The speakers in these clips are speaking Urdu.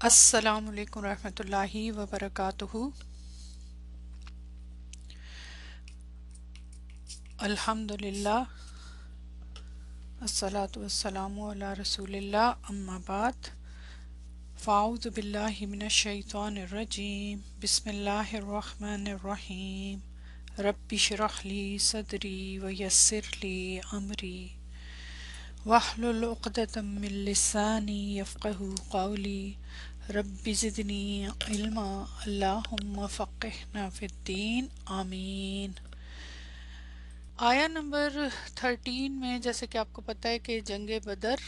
السلام علیکم ورحمۃ اللہ وبرکاتہ۔ الحمد للہ، الصلاۃ والسلام علی رسول اللہ، اما بعد، فاعوذ باللہ من الشیطان الرجیم، بسم اللہ الرحمن الرحیم، رب اشرح لی صدری ویسر لی امری واحلل عقدۃ من لسانی یفقہوا قولی، رب زدنی علما، اللہم فقہنا فی الدین، آمین۔ آیا نمبر 13 میں جیسے کہ آپ کو پتہ ہے کہ جنگ بدر،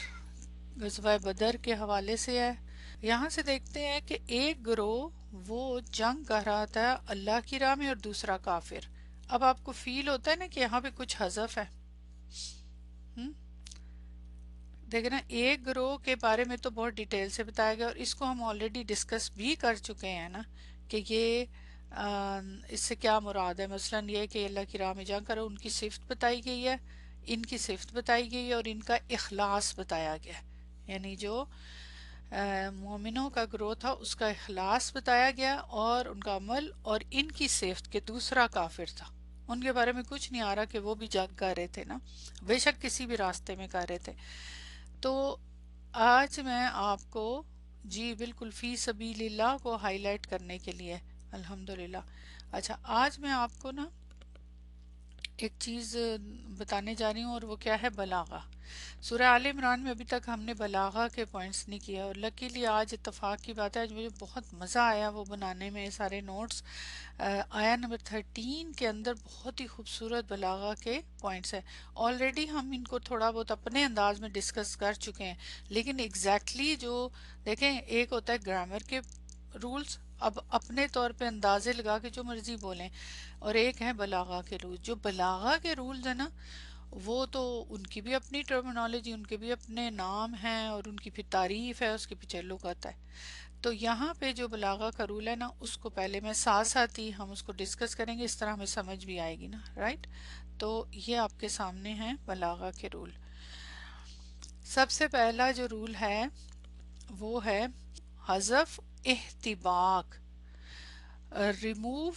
غزوہ بدر کے حوالے سے ہے۔ یہاں سے دیکھتے ہیں کہ ایک گروہ وہ جنگ کر رہا تھا اللہ کی راہ میں اور دوسرا کافر۔ اب آپ کو فیل ہوتا ہے نا کہ یہاں پہ کچھ حذف ہے۔ ہم؟ دیکھیں نا، ایک گروہ کے بارے میں تو بہت ڈیٹیل سے بتایا گیا، اور اس کو ہم آلریڈی ڈسکس بھی کر چکے ہیں نا کہ یہ اس سے کیا مراد ہے۔ مثلا یہ کہ اللہ کی راہ میں جنگ کرو، ان کی صفت بتائی گئی ہے، ان کی صفت بتائی گئی ہے، اور ان کا اخلاص بتایا گیا ہے۔ یعنی جو مومنوں کا گروہ تھا اس کا اخلاص بتایا گیا، اور ان کا عمل، اور ان کی صفت کہ دوسرا کافر تھا، ان کے بارے میں کچھ نہیں آ رہا کہ وہ بھی جنگ کر رہے تھے نا، بے شک کسی بھی راستے میں کر رہے تھے۔ تو آج میں آپ کو جی بالکل فی سبیل اللہ کو ہائی لائٹ کرنے کے لیے الحمدللہ۔ اچھا، آج میں آپ کو نا ایک چیز بتانے جا رہی ہوں، اور وہ کیا ہے؟ بلاغہ۔ سورہ آل عمران میں ابھی تک ہم نے بلاغہ کے پوائنٹس نہیں کیا، اور لکیلی آج اتفاق کی بات ہے، آج مجھے بہت مزہ آیا وہ بنانے میں، سارے نوٹس۔ آیا نمبر 13 کے اندر بہت ہی خوبصورت بلاغہ کے پوائنٹس ہیں۔ آلریڈی ہم ان کو تھوڑا بہت اپنے انداز میں ڈسکس کر چکے ہیں، لیکن ایگزیکٹلی جو دیکھیں، ایک ہوتا ہے گرامر کے رولز، اب اپنے طور پہ اندازے لگا کے جو مرضی بولیں، اور ایک ہے بلاغہ کے رولز۔ جو بلاغہ کے رولز ہیں نا، وہ تو ان کی بھی اپنی ٹرمینالوجی، ان کے بھی اپنے نام ہیں، اور ان کی پھر تعریف ہے، اس کے پیچھے لغت ہے۔ تو یہاں پہ جو بلاغہ کا رول ہے نا، اس کو پہلے میں ساتھ ساتھ ہی ہم اس کو ڈسکس کریں گے، اس طرح ہمیں سمجھ بھی آئے گی نا، رائٹ؟ تو یہ آپ کے سامنے ہیں بلاغہ کے رول۔ سب سے پہلا جو رول ہے وہ ہے حذف احتباق، ریموو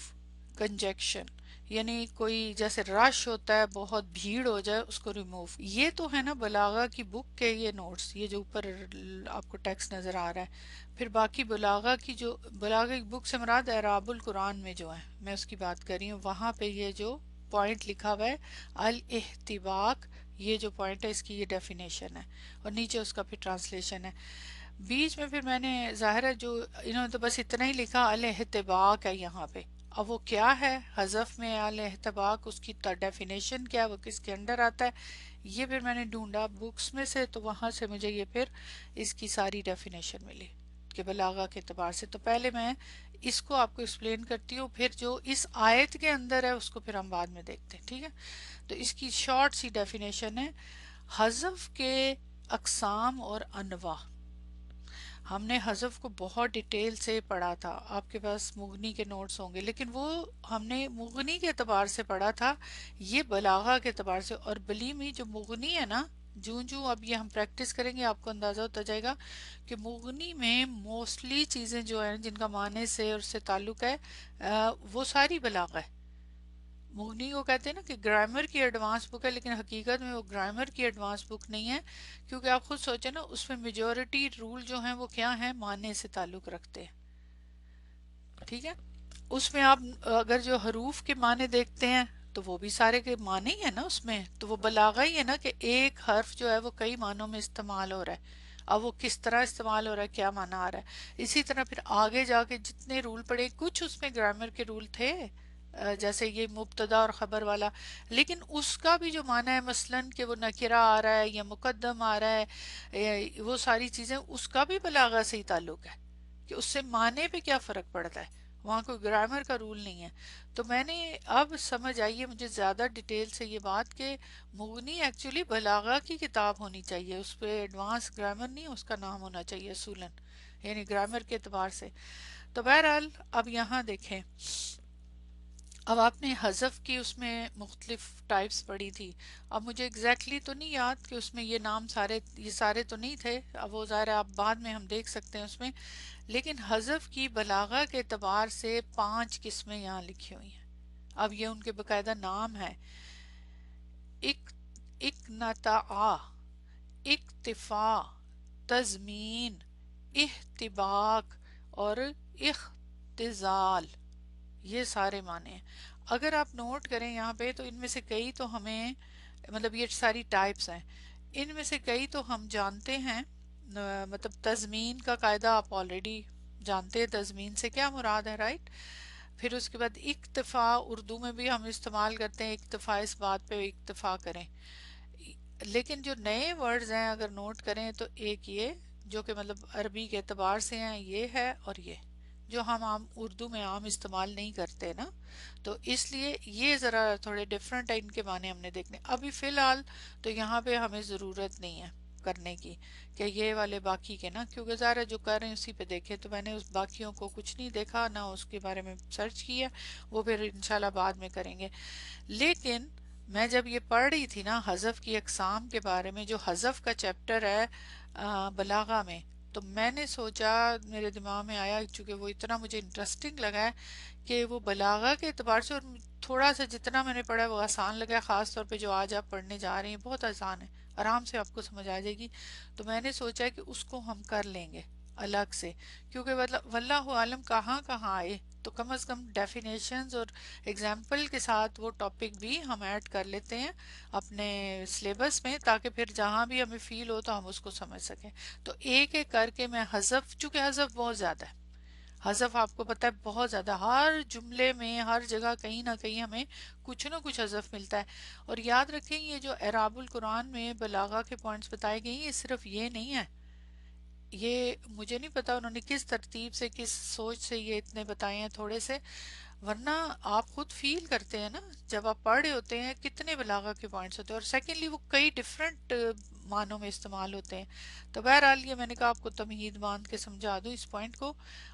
کنجیکشن، یعنی کوئی جیسے رش ہوتا ہے، بہت بھیڑ ہو جائے، اس کو ریموو۔ یہ تو ہے نا بلاغہ کی بک کے یہ نوٹس، یہ جو اوپر آپ کو ٹیکسٹ نظر آ رہا ہے۔ پھر باقی بلاغہ کی جو بلاغہ کی بک سے مراد اعراب القرآن میں جو ہے، میں اس کی بات کر رہی ہوں، وہاں پہ یہ جو پوائنٹ لکھا ہوا ہے الاحتباق، یہ جو پوائنٹ ہے اس کی یہ ڈیفینیشن ہے، اور نیچے اس کا پھر ٹرانسلیشن ہے۔ بیچ میں پھر میں نے ظاہر ہے جو انہوں نے تو بس اتنا ہی لکھا الاحتباق ہے یہاں پہ، اب وہ کیا ہے حذف میں الاحتباق، اس کی ڈیفینیشن کیا ہے، وہ کس کے انڈر آتا ہے، یہ پھر میں نے ڈھونڈا بکس میں سے، تو وہاں سے مجھے یہ پھر اس کی ساری ڈیفینیشن ملی کہ بلاغہ کے اعتبار سے۔ تو پہلے میں اس کو آپ کو ایکسپلین کرتی ہوں، پھر جو اس آیت کے اندر ہے اس کو پھر ہم بعد میں دیکھتے ہیں، ٹھیک ہے؟ تو اس کی شارٹ سی ڈیفینیشن ہے حذف کے اقسام اور انواع۔ ہم نے حذف کو بہت ڈیٹیل سے پڑھا تھا، آپ کے پاس مغنی کے نوٹس ہوں گے، لیکن وہ ہم نے مغنی کے اعتبار سے پڑھا تھا، یہ بلاغہ کے اعتبار سے۔ اور بلیمی جو مغنی ہے نا، جو اب یہ ہم پریکٹس کریں گے آپ کو اندازہ ہوتا جائے گا کہ مغنی میں موسٹلی چیزیں جو ہیں جن کا معنی سے اور سے تعلق ہے، وہ ساری بلاغہ ہے۔ مغنی کو کہتے ہیں نا کہ گرامر کی ایڈوانس بک ہے، لیکن حقیقت میں وہ گرامر کی ایڈوانس بک نہیں ہے، کیونکہ آپ خود سوچیں نا، اس میں میجورٹی رول جو ہیں وہ کیا ہیں؟ معنی سے تعلق رکھتے ہیں، ٹھیک ہے؟ اس میں آپ اگر جو حروف کے معنی دیکھتے ہیں تو وہ بھی سارے کے معنی ہی ہے نا اس میں، تو وہ بلاغہ ہی ہے نا کہ ایک حرف جو ہے وہ کئی معنوں میں استعمال ہو رہا ہے، اب وہ کس طرح استعمال ہو رہا ہے، کیا معنی آ رہا ہے۔ اسی طرح پھر آگے جا کے جتنے رول پڑے، کچھ اس میں گرامر کے رول تھے، جیسے یہ مبتدا اور خبر والا، لیکن اس کا بھی جو معنی ہے، مثلاً کہ وہ نکرہ آ رہا ہے یا مقدم آ رہا ہے، وہ ساری چیزیں اس کا بھی بلاغہ سے ہی تعلق ہے کہ اس سے معنی پہ کیا فرق پڑتا ہے، وہاں کوئی گرامر کا رول نہیں ہے۔ تو میں نے اب سمجھ آئی ہے مجھے زیادہ ڈیٹیل سے یہ بات کہ مغنی ایکچولی بلاغہ کی کتاب ہونی چاہیے، اس پہ ایڈوانس گرامر نہیں اس کا نام ہونا چاہیے اصولاً، یعنی گرامر کے اعتبار سے۔ تو بہرحال اب یہاں دیکھیں، اب آپ نے حذف کی اس میں مختلف ٹائپس پڑھی تھی. اب مجھے ایگزیکٹلی تو نہیں یاد کہ اس میں یہ نام سارے یہ سارے تو نہیں تھے، اب وہ ظاہر ہے آپ بعد میں ہم دیکھ سکتے ہیں اس میں. لیکن حذف کی بلاغہ کے اعتبار سے 5 قسمیں یہاں لکھی ہوئی ہیں. اب یہ ان کے باقاعدہ نام ہے: اک اکنتعا، اکتفا، تضمین، احتباق اور اختزال. یہ سارے معنی ہیں. اگر آپ نوٹ کریں یہاں پہ تو ان میں سے کئی تو ہمیں مطلب یہ ساری ٹائپس ہیں، ان میں سے کئی تو ہم جانتے ہیں. مطلب تضمین کا قاعدہ آپ آلریڈی جانتے ہیں، تضمین سے کیا مراد ہے، رائٹ. پھر اس کے بعد اکتفا، اردو میں بھی ہم استعمال کرتے ہیں اکتفا، اس بات پہ اکتفا کریں. لیکن جو نئے ورڈز ہیں اگر نوٹ کریں تو ایک یہ جو کہ مطلب عربی کے اعتبار سے ہیں یہ ہے، اور یہ جو ہم عام اردو میں عام استعمال نہیں کرتے نا، تو اس لیے یہ ذرا تھوڑے ڈفرینٹ ہیں، ان کے معنی ہم نے دیکھنے. ابھی فی الحال تو یہاں پہ ہمیں ضرورت نہیں ہے کرنے کی کہ یہ والے باقی کے نا، کیونکہ ظاہر ہے جو کر رہے ہیں اسی پہ دیکھیں. تو میں نے اس باقیوں کو کچھ نہیں دیکھا نہ اس کے بارے میں سرچ کیا، وہ پھر انشاءاللہ بعد میں کریں گے. لیکن میں جب یہ پڑھ رہی تھی نا حذف کی اقسام کے بارے میں، جو حذف کا چیپٹر ہے بلاغہ میں، تو میں نے سوچا، میرے دماغ میں آیا چونکہ وہ اتنا مجھے انٹرسٹنگ لگا ہے کہ وہ بلاغہ کے اعتبار سے، اور تھوڑا سا جتنا میں نے پڑھا وہ آسان لگا، خاص طور پہ جو آج آپ پڑھنے جا رہے ہیں بہت آسان ہے، آرام سے آپ کو سمجھ آ جائے گی. تو میں نے سوچا کہ اس کو ہم کر لیں گے الگ سے، کیونکہ واللہ عالم کہاں کہاں آئے تو کم از کم ڈیفینیشنز اور اگزامپل کے ساتھ وہ ٹاپک بھی ہم ایڈ کر لیتے ہیں اپنے سلیبس میں، تاکہ پھر جہاں بھی ہمیں فیل ہو تو ہم اس کو سمجھ سکیں. تو ایک ایک کر کے میں حذف، چونکہ حذف بہت زیادہ ہے، حذف آپ کو پتہ ہے بہت زیادہ، ہر جملے میں ہر جگہ کہیں نہ کہیں ہمیں کچھ نہ کچھ حذف ملتا ہے. اور یاد رکھیں یہ جو اعراب القرآن میں بلاغہ کے پوائنٹس بتائے گئے ہیں، یہ صرف یہ نہیں ہے. یہ مجھے نہیں پتا انہوں نے کس ترتیب سے کس سوچ سے یہ اتنے بتائے ہیں تھوڑے سے، ورنہ آپ خود فیل کرتے ہیں نا جب آپ پڑھ رہے ہوتے ہیں کتنے بلاغہ کے پوائنٹس ہوتے ہیں، اور سیکنڈلی وہ کئی ڈیفرنٹ معنوں میں استعمال ہوتے ہیں. تو بہرحال یہ میں نے کہا آپ کو تمہید باندھ کے سمجھا دوں اس پوائنٹ کو.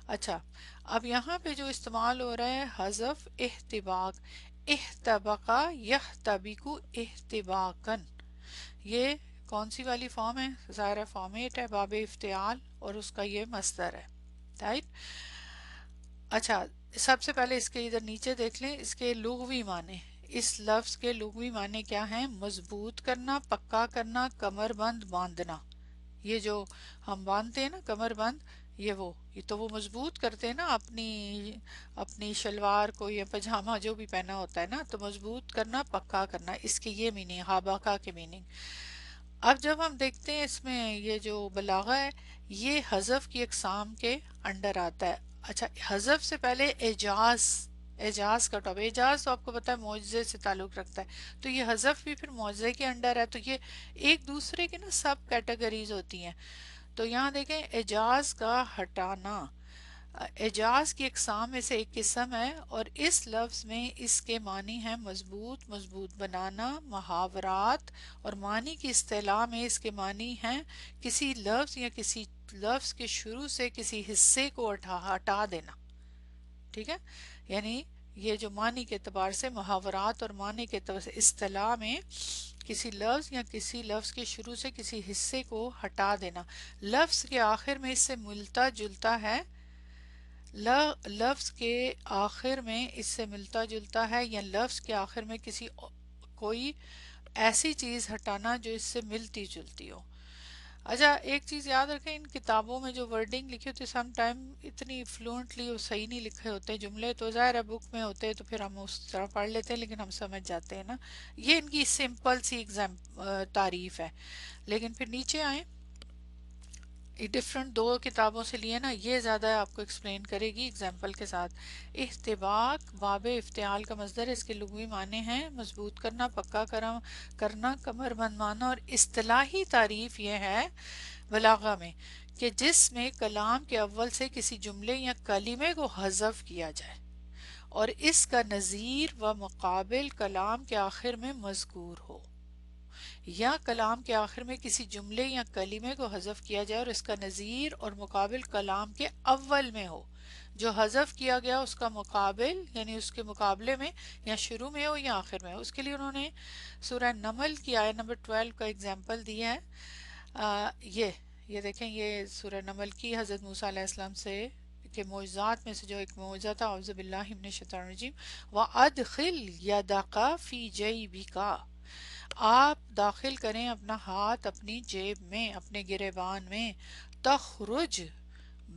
اچھا، اب یہاں پہ جو استعمال ہو رہا ہے حذف احتباق، احتبقا یحتبق احتباقن، یہ کون سی والی فارم ہے؟ ظاہر فارمیٹ ہے باب افتعال، اور اس کا یہ مصدر ہے، رائٹ. اچھا، سب سے پہلے اس کے ادھر نیچے دیکھ لیں اس کے لغوی معنی. اس لفظ کے لغوی معنی کیا ہیں؟ مضبوط کرنا، پکا کرنا، کمر بند باندھنا. یہ جو ہم باندھتے ہیں نا کمر بند، یہ تو وہ مضبوط کرتے ہیں نا اپنی شلوار کو یا پجامہ جو بھی پہنا ہوتا ہے نا، تو مضبوط کرنا، پکا کرنا، اس کی یہ میننگ، ہاباکا کے میننگ. اب جب ہم دیکھتے ہیں اس میں یہ جو بلاغہ ہے یہ حذف کی اقسام کے انڈر آتا ہے. اچھا، حذف سے پہلے اعجاز، اعجاز کا ٹاپک، اعجاز تو آپ کو پتہ ہے معجزے سے تعلق رکھتا ہے، تو یہ حذف بھی پھر معجزے کے انڈر ہے. تو یہ ایک دوسرے کے نا سب کیٹیگریز ہوتی ہیں. تو یہاں دیکھیں اعجاز کا ہٹانا، اعجاز کی اقسام میں سے ایک قسم ہے، اور اس لفظ میں اس کے معنی ہیں مضبوط، مضبوط بنانا، محاورات، اور معنی کی اصطلاح میں اس کے معنی ہیں کسی لفظ یا کسی لفظ کے شروع سے کسی حصے کو ہٹا دینا. ٹھیک ہے، یعنی یہ جو معنی کے اعتبار سے محاورات اور معنی کے اعتبار سے اصطلاح میں کسی لفظ یا کسی لفظ کے شروع سے کسی حصے کو ہٹا دینا. لفظ کے آخر میں اس سے ملتا جلتا ہے، لفظ کے آخر میں اس سے ملتا جلتا ہے، یا لفظ کے آخر میں کوئی ایسی چیز ہٹانا جو اس سے ملتی جلتی ہو. اچھا، ایک چیز یاد رکھیں، ان کتابوں میں جو ورڈنگ لکھی ہوتی ہے سم ٹائم اتنی فلوئنٹلی اور صحیح نہیں لکھے ہوتے جملے، تو ظاہر ہے بک میں ہوتے تو پھر ہم اس طرح پڑھ لیتے ہیں لیکن ہم سمجھ جاتے ہیں نا. یہ ان کی سمپل سی تعریف ہے. لیکن پھر نیچے آئیں، ڈفرنٹ دو کتابوں سے لیے نا، یہ زیادہ آپ کو ایکسپلین کرے گی اگزامپل کے ساتھ. احتباق باب افتعال کا مصدر، اس کے لغوی معنی ہیں مضبوط کرنا، پکا کرنا، کمر بندوانا. اور اصطلاحی تعریف یہ ہے بلاغہ میں کہ جس میں کلام کے اول سے کسی جملے یا کلمے کو حذف کیا جائے اور اس کا نظیر و مقابل کلام کے آخر میں مذکور ہو، یا کلام کے آخر میں کسی جملے یا کلمے کو حذف کیا جائے اور اس کا نظیر اور مقابل کلام کے اول میں ہو. جو حذف کیا گیا اس کا مقابل یعنی اس کے مقابلے میں یا شروع میں ہو یا آخر میں ہو. اس کے لیے انہوں نے سورہ نمل کی آیت نمبر 12 کا اگزامپل دیا ہے. یہ دیکھیں، یہ سورہ نمل کی حضرت موسیٰ علیہ السلام سے کے معجزات میں سے جو ایک معجزہ تھا. اعوذ باللہ من الشیطان الرجیم. وَأَدْخِلْ يَدَكَ فِي جَيْبِكَ، آپ داخل کریں اپنا ہاتھ اپنی جیب میں، اپنے گریبان میں. تخرج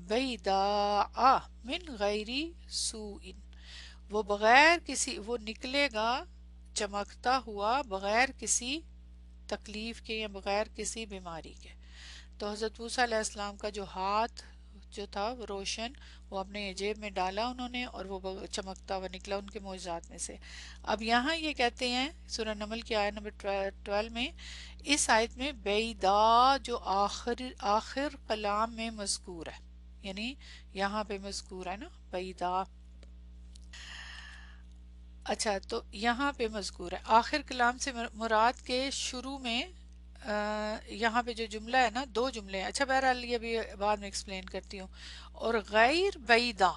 بیضاء من غیر سوء، وہ نکلے گا چمکتا ہوا بغیر کسی تکلیف کے یا بغیر کسی بیماری کے. تو حضرت موسیٰ علیہ السلام کا جو ہاتھ جو تھا وہ روشن، وہ اپنے جیب میں ڈالا انہوں نے اور وہ چمکتا ہوا نکلا ان کے معجزات میں سے. اب یہاں یہ کہتے ہیں سورہ نمل کی آیت نمبر 12 میں، اس آیت میں بیدا جو آخر کلام میں مذکور ہے، یعنی یہاں پہ مذکور ہے نا بیدا. اچھا، تو یہاں پہ مذکور ہے آخر کلام سے مراد کے شروع میں یہاں پہ جو جملہ ہے نا، دو جملے ہیں. اچھا بہرحال یہ بھی بعد میں ایکسپلین کرتی ہوں. اور غیر بیدا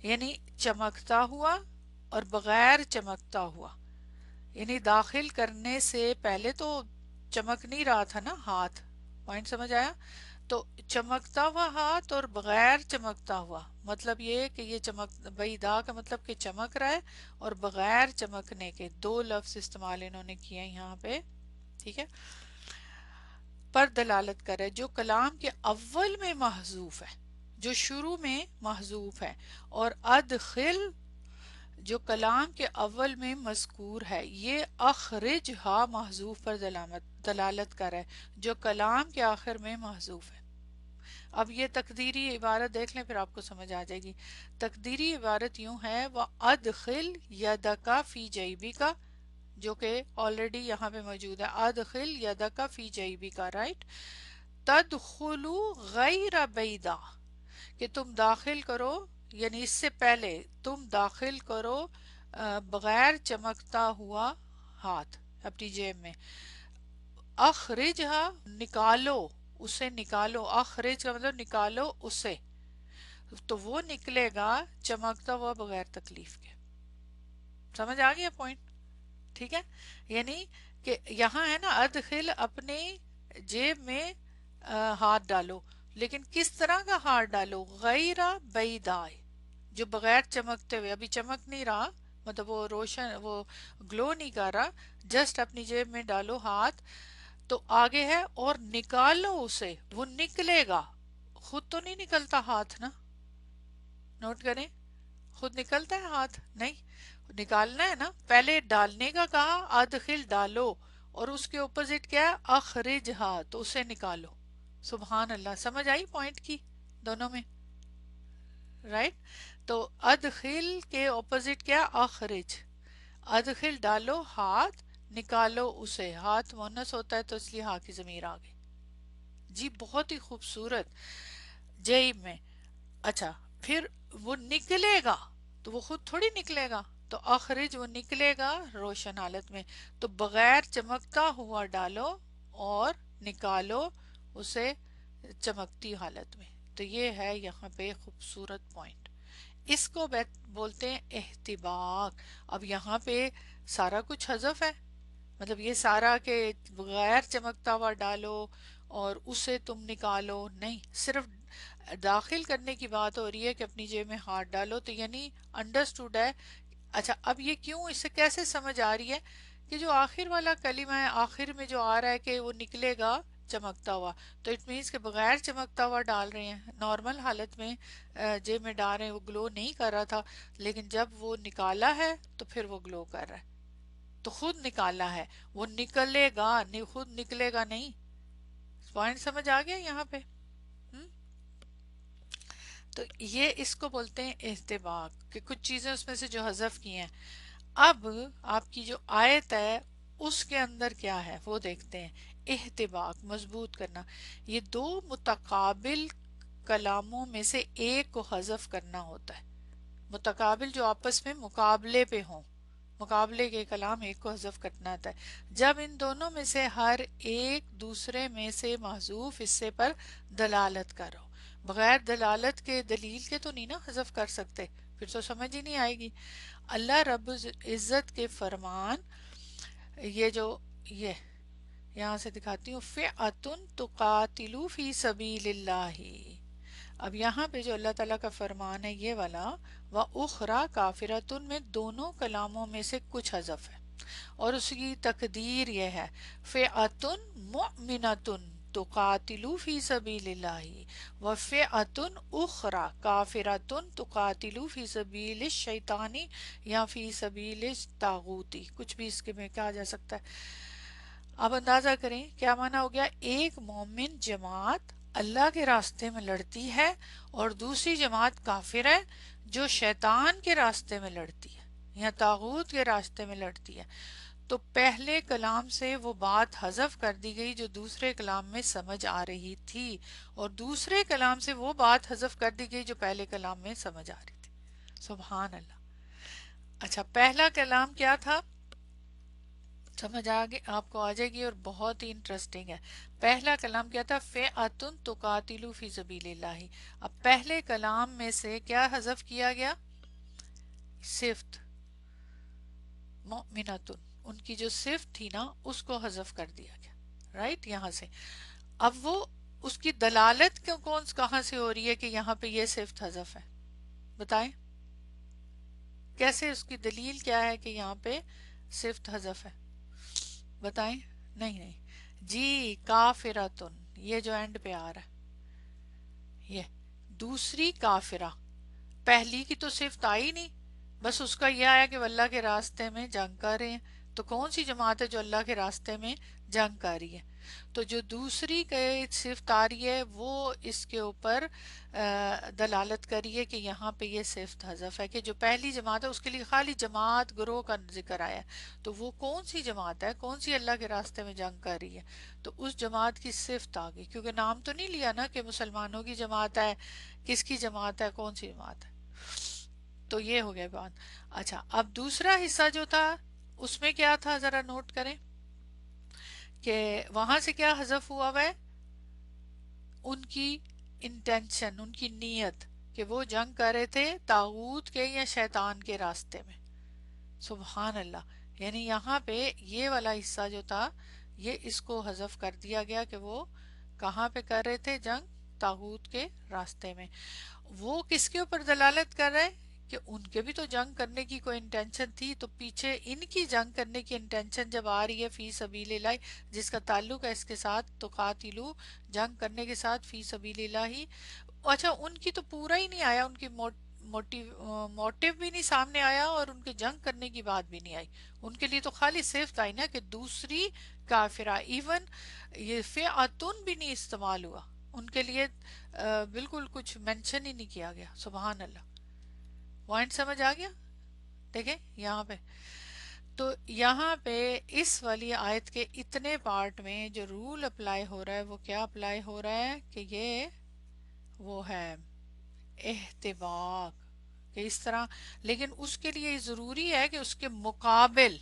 یعنی چمکتا ہوا اور بغیر چمکتا ہوا، یعنی داخل کرنے سے پہلے تو چمک نہیں رہا تھا نا ہاتھ. پوائنٹ سمجھ آیا؟ تو چمکتا ہوا ہاتھ اور بغیر چمکتا ہوا، مطلب یہ کہ یہ بیدا کا مطلب کہ چمک رہا ہے، اور بغیر چمکنے کے دو لفظ استعمال انہوں نے کیے یہاں پہ. ٹھیک ہے، پر دلالت کر ہے جو کلام کے اول میں محذوف ہے، جو شروع میں محذوف ہے. اور ادخل جو کلام کے اول میں مذکور ہے، یہ اخرج ہا محذوف پر دلالت کر ہے جو کلام کے آخر میں محذوف ہے. اب یہ تقدیری عبارت دیکھ لیں پھر آپ کو سمجھ آ جائے گی. تقدیری عبارت یوں ہے، وَأَدْخِلْ يَدَكَ فِي جَيْبِكَ، جو کہ آلریڈی یہاں پہ موجود ہے. ادخل یدک فی جیبک، رائٹ. تدخلو غیر بیدا، کہ تم داخل کرو، یعنی اس سے پہلے تم داخل کرو بغیر چمکتا ہوا ہاتھ اپنی جیب میں. اخرجہا نکالو، اسے نکالو. اخرج کا مطلب نکالو اسے، تو وہ نکلے گا چمکتا ہوا بغیر تکلیف کے. سمجھ آ گیا پوائنٹ؟ ٹھیک ہے، یعنی کہ یہاں ہے نا ادخل اپنی جیب میں ہاتھ ڈالو، لیکن کس طرح کا ہاتھ ڈالو؟ غیر بیدائے، جو بغیر چمکتے ہوئے، ابھی چمک نہیں رہا، مطلب وہ روشن، وہ گلو نہیں کر رہا، جسٹ اپنی جیب میں ڈالو ہاتھ. تو آگے ہے اور نکالو اسے، وہ نکلے گا. خود تو نہیں نکلتا ہاتھ نا، نوٹ کریں، خود نکلتا ہے ہاتھ؟ نہیں، نکالنا ہے نا. پہلے ڈالنے کا کہا ادخل ڈالو، اور اس کے اپوزٹ کیا ہے؟ اخرج ہا، تو اسے نکالو. سبحان اللہ، سمجھ آئی پوائنٹ کی دونوں میں؟ رائٹ. تو ادخل کے اپوزٹ کیا؟ اخرج. ادخل ڈالو ہاتھ، نکالو اسے. ہاتھ مونس ہوتا ہے تو اس لیے ہاں کی ضمیر آ گئی. جی بہت ہی خوبصورت. جیب میں. اچھا، پھر وہ نکلے گا، تو وہ خود تھوڑی نکلے گا. تو اخرج وہ نکلے گا روشن حالت میں، تو بغیر چمکتا ہوا ڈالو اور نکالو اسے چمکتی حالت میں. تو یہ ہے یہاں پہ خوبصورت پوائنٹ. اس کو بولتے ہیں احتباق. اب یہاں پہ سارا کچھ حذف ہے، مطلب یہ سارا کہ بغیر چمکتا ہوا ڈالو اور اسے تم نکالو نہیں، صرف داخل کرنے کی بات ہو رہی ہے کہ اپنی جیب میں ہاتھ ڈالو. تو یعنی انڈرسٹوڈ ہے. اچھا، اب یہ کیوں، اس سے کیسے سمجھ آ رہی ہے کہ جو آخر والا کلمہ ہے، آخر میں جو آ رہا ہے کہ وہ نکلے گا چمکتا ہوا، تو اٹ مینس کہ بغیر چمکتا ہوا ڈال رہے ہیں. نارمل حالت میں جیب میں ڈال رہے ہیں، وہ گلو نہیں کر رہا تھا، لیکن جب وہ نکالا ہے تو پھر وہ گلو کر رہا ہے. تو خود نکالا ہے، وہ نکلے گا، خود نکلے گا نہیں. پوائنٹ سمجھ آ گیا یہاں پہ؟ تو یہ اس کو بولتے ہیں احتباق، کہ کچھ چیزیں اس میں سے جو حذف کی ہیں. اب آپ کی جو آیت ہے اس کے اندر کیا ہے وہ دیکھتے ہیں. احتباق مضبوط کرنا، یہ دو متقابل کلاموں میں سے ایک کو حذف کرنا ہوتا ہے. متقابل جو آپس میں مقابلے پہ ہوں، مقابلے کے کلام ایک کو حذف کرنا ہوتا ہے. جب ان دونوں میں سے ہر ایک دوسرے میں سے محذوف حصے پر دلالت کرو. بغیر دلالت کے، دلیل کے تو نہیں نا حذف کر سکتے، پھر تو سمجھ ہی نہیں آئے گی۔ اللہ رب العزت کے فرمان، یہ جو یہ یہاں سے دکھاتی ہوں، فئاتن تقاتلو فی سبیل اللہ۔ اب یہاں پہ جو اللہ تعالیٰ کا فرمان ہے یہ والا، وَأُخْرَى کافرتن میں دونوں کلاموں میں سے کچھ حذف ہے، اور اس کی تقدیر یہ ہے فئاتن مؤمنتن تقاتلو فی سبیل اللہ وفئاتن اخری کافرتن تقاتلو فی سبیل الشیطانی یا فی سبیل الطاغوتی، کچھ بھی اس کے میں کہا جا سکتا ہے۔ اب اندازہ کریں کیا معنی ہو گیا، ایک مومن جماعت اللہ کے راستے میں لڑتی ہے اور دوسری جماعت کافر ہے جو شیطان کے راستے میں لڑتی ہے یا طاغوت کے راستے میں لڑتی ہے، تو پہلے کلام سے وہ بات حذف کر دی گئی جو دوسرے کلام میں سمجھ آ رہی تھی، اور دوسرے کلام سے وہ بات حذف کر دی گئی جو پہلے کلام میں سمجھ آ رہی تھی۔ سبحان اللہ۔ اچھا، پہلا کلام کیا تھا؟ سمجھ آگے آپ کو آ جائے گی، اور بہت ہی انٹرسٹنگ ہے۔ پہلا کلام کیا تھا؟ فئاتن تقاتلو فی سبیل اللہ۔ اب پہلے کلام میں سے کیا حذف کیا گیا؟ صفت مؤمنتن، ان کی جو صفت تھی نا اس کو حذف کر دیا گیا، رائٹ، یہاں سے۔ اب وہ اس کی دلالت کہاں سے ہو رہی ہے کہ یہاں پہ یہ صفت حذف ہے؟ بتائیں کیسے، اس کی دلیل کیا ہے کہ یہاں پہ صفت حذف ہے؟ بتائیں۔ نہیں نہیں جی، کافراتن، یہ جو اینڈ پہ آ رہا ہے یہ دوسری کافرہ، پہلی کی تو صفت آئی نہیں، بس اس کا یہ آیا کہ وہ اللہ کے راستے میں جنگ کر رہے ہیں، تو کون سی جماعت ہے جو اللہ کے راستے میں جنگ کر رہی ہے؟ تو جو دوسری صفت آ رہی ہے وہ اس کے اوپر دلالت کر رہی ہے کہ یہاں پہ یہ صفت حذف ہے، کہ جو پہلی جماعت ہے اس کے لیے خالی جماعت گروہ کا ذکر آیا ہے، تو وہ کون سی جماعت ہے، کون سی اللہ کے راستے میں جنگ کر رہی ہے؟ تو اس جماعت کی صفت آ گئی، کیونکہ نام تو نہیں لیا نا کہ مسلمانوں کی جماعت ہے، کس کی جماعت ہے، کون سی جماعت ہے۔ تو یہ ہو گیا بات۔ اچھا، اب دوسرا حصہ جو تھا اس میں کیا تھا، ذرا نوٹ کریں کہ وہاں سے کیا حذف ہوا ہوا ہے؟ ان کی انٹینشن، ان کی نیت، کہ وہ جنگ کر رہے تھے طاغوت کے یا شیطان کے راستے میں۔ سبحان اللہ، یعنی یہاں پہ یہ والا حصہ جو تھا یہ اس کو حذف کر دیا گیا کہ وہ کہاں پہ کر رہے تھے جنگ؟ طاغوت کے راستے میں۔ وہ کس کے اوپر دلالت کر رہے کہ ان کے بھی تو جنگ کرنے کی کوئی انٹینشن تھی، تو پیچھے ان کی جنگ کرنے کی انٹینشن جب آ رہی ہے فی سبیل اللہ، جس کا تعلق ہے اس کے ساتھ تو قاتلو، جنگ کرنے کے ساتھ فی سبیل اللہ۔ اچھا، ان کی تو پورا ہی نہیں آیا، ان کی موٹیو بھی نہیں سامنے آیا، اور ان کے جنگ کرنے کی بات بھی نہیں آئی، ان کے لیے تو خالی صفت آئی نا کہ دوسری کافرہ، ایون یہ فئاتن بھی نہیں استعمال ہوا ان کے لیے، بالکل کچھ مینشن ہی نہیں کیا گیا۔ سبحان اللہ، پوائنٹ سمجھ آ گیا؟ دیکھیں یہاں پہ، تو یہاں پہ اس والی آیت کے اتنے پارٹ میں جو رول اپلائی ہو رہا ہے وہ کیا اپلائی ہو رہا ہے کہ یہ وہ ہے احتباق، کہ اس طرح، لیکن اس کے لیے ضروری ہے کہ اس کے مقابل،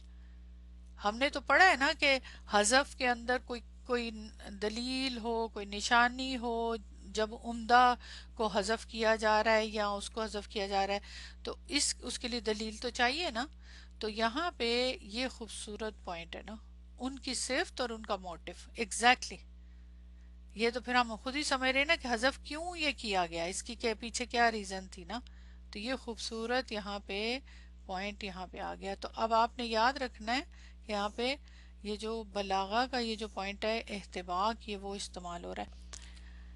ہم نے تو پڑھا ہے نا کہ حذف کے اندر کوئی دلیل ہو، کوئی نشانی ہو، جب عمدہ کو حذف کیا جا رہا ہے یا اس کو حذف کیا جا رہا ہے تو اس کے لیے دلیل تو چاہیے نا۔ تو یہاں پہ یہ خوبصورت پوائنٹ ہے نا، ان کی صفت اور ان کا موٹف ایگزیکٹلی، یہ تو پھر ہم خود ہی سمجھ رہے ہیں نا کہ حذف کیوں یہ کیا گیا، اس کی پیچھے کیا ریزن تھی نا۔ تو یہ خوبصورت یہاں پہ پوائنٹ یہاں پہ آ گیا۔ تو اب آپ نے یاد رکھنا ہے یہاں پہ یہ جو بلاغہ کا یہ جو پوائنٹ ہے احتباق، یہ وہ استعمال ہو رہا ہے۔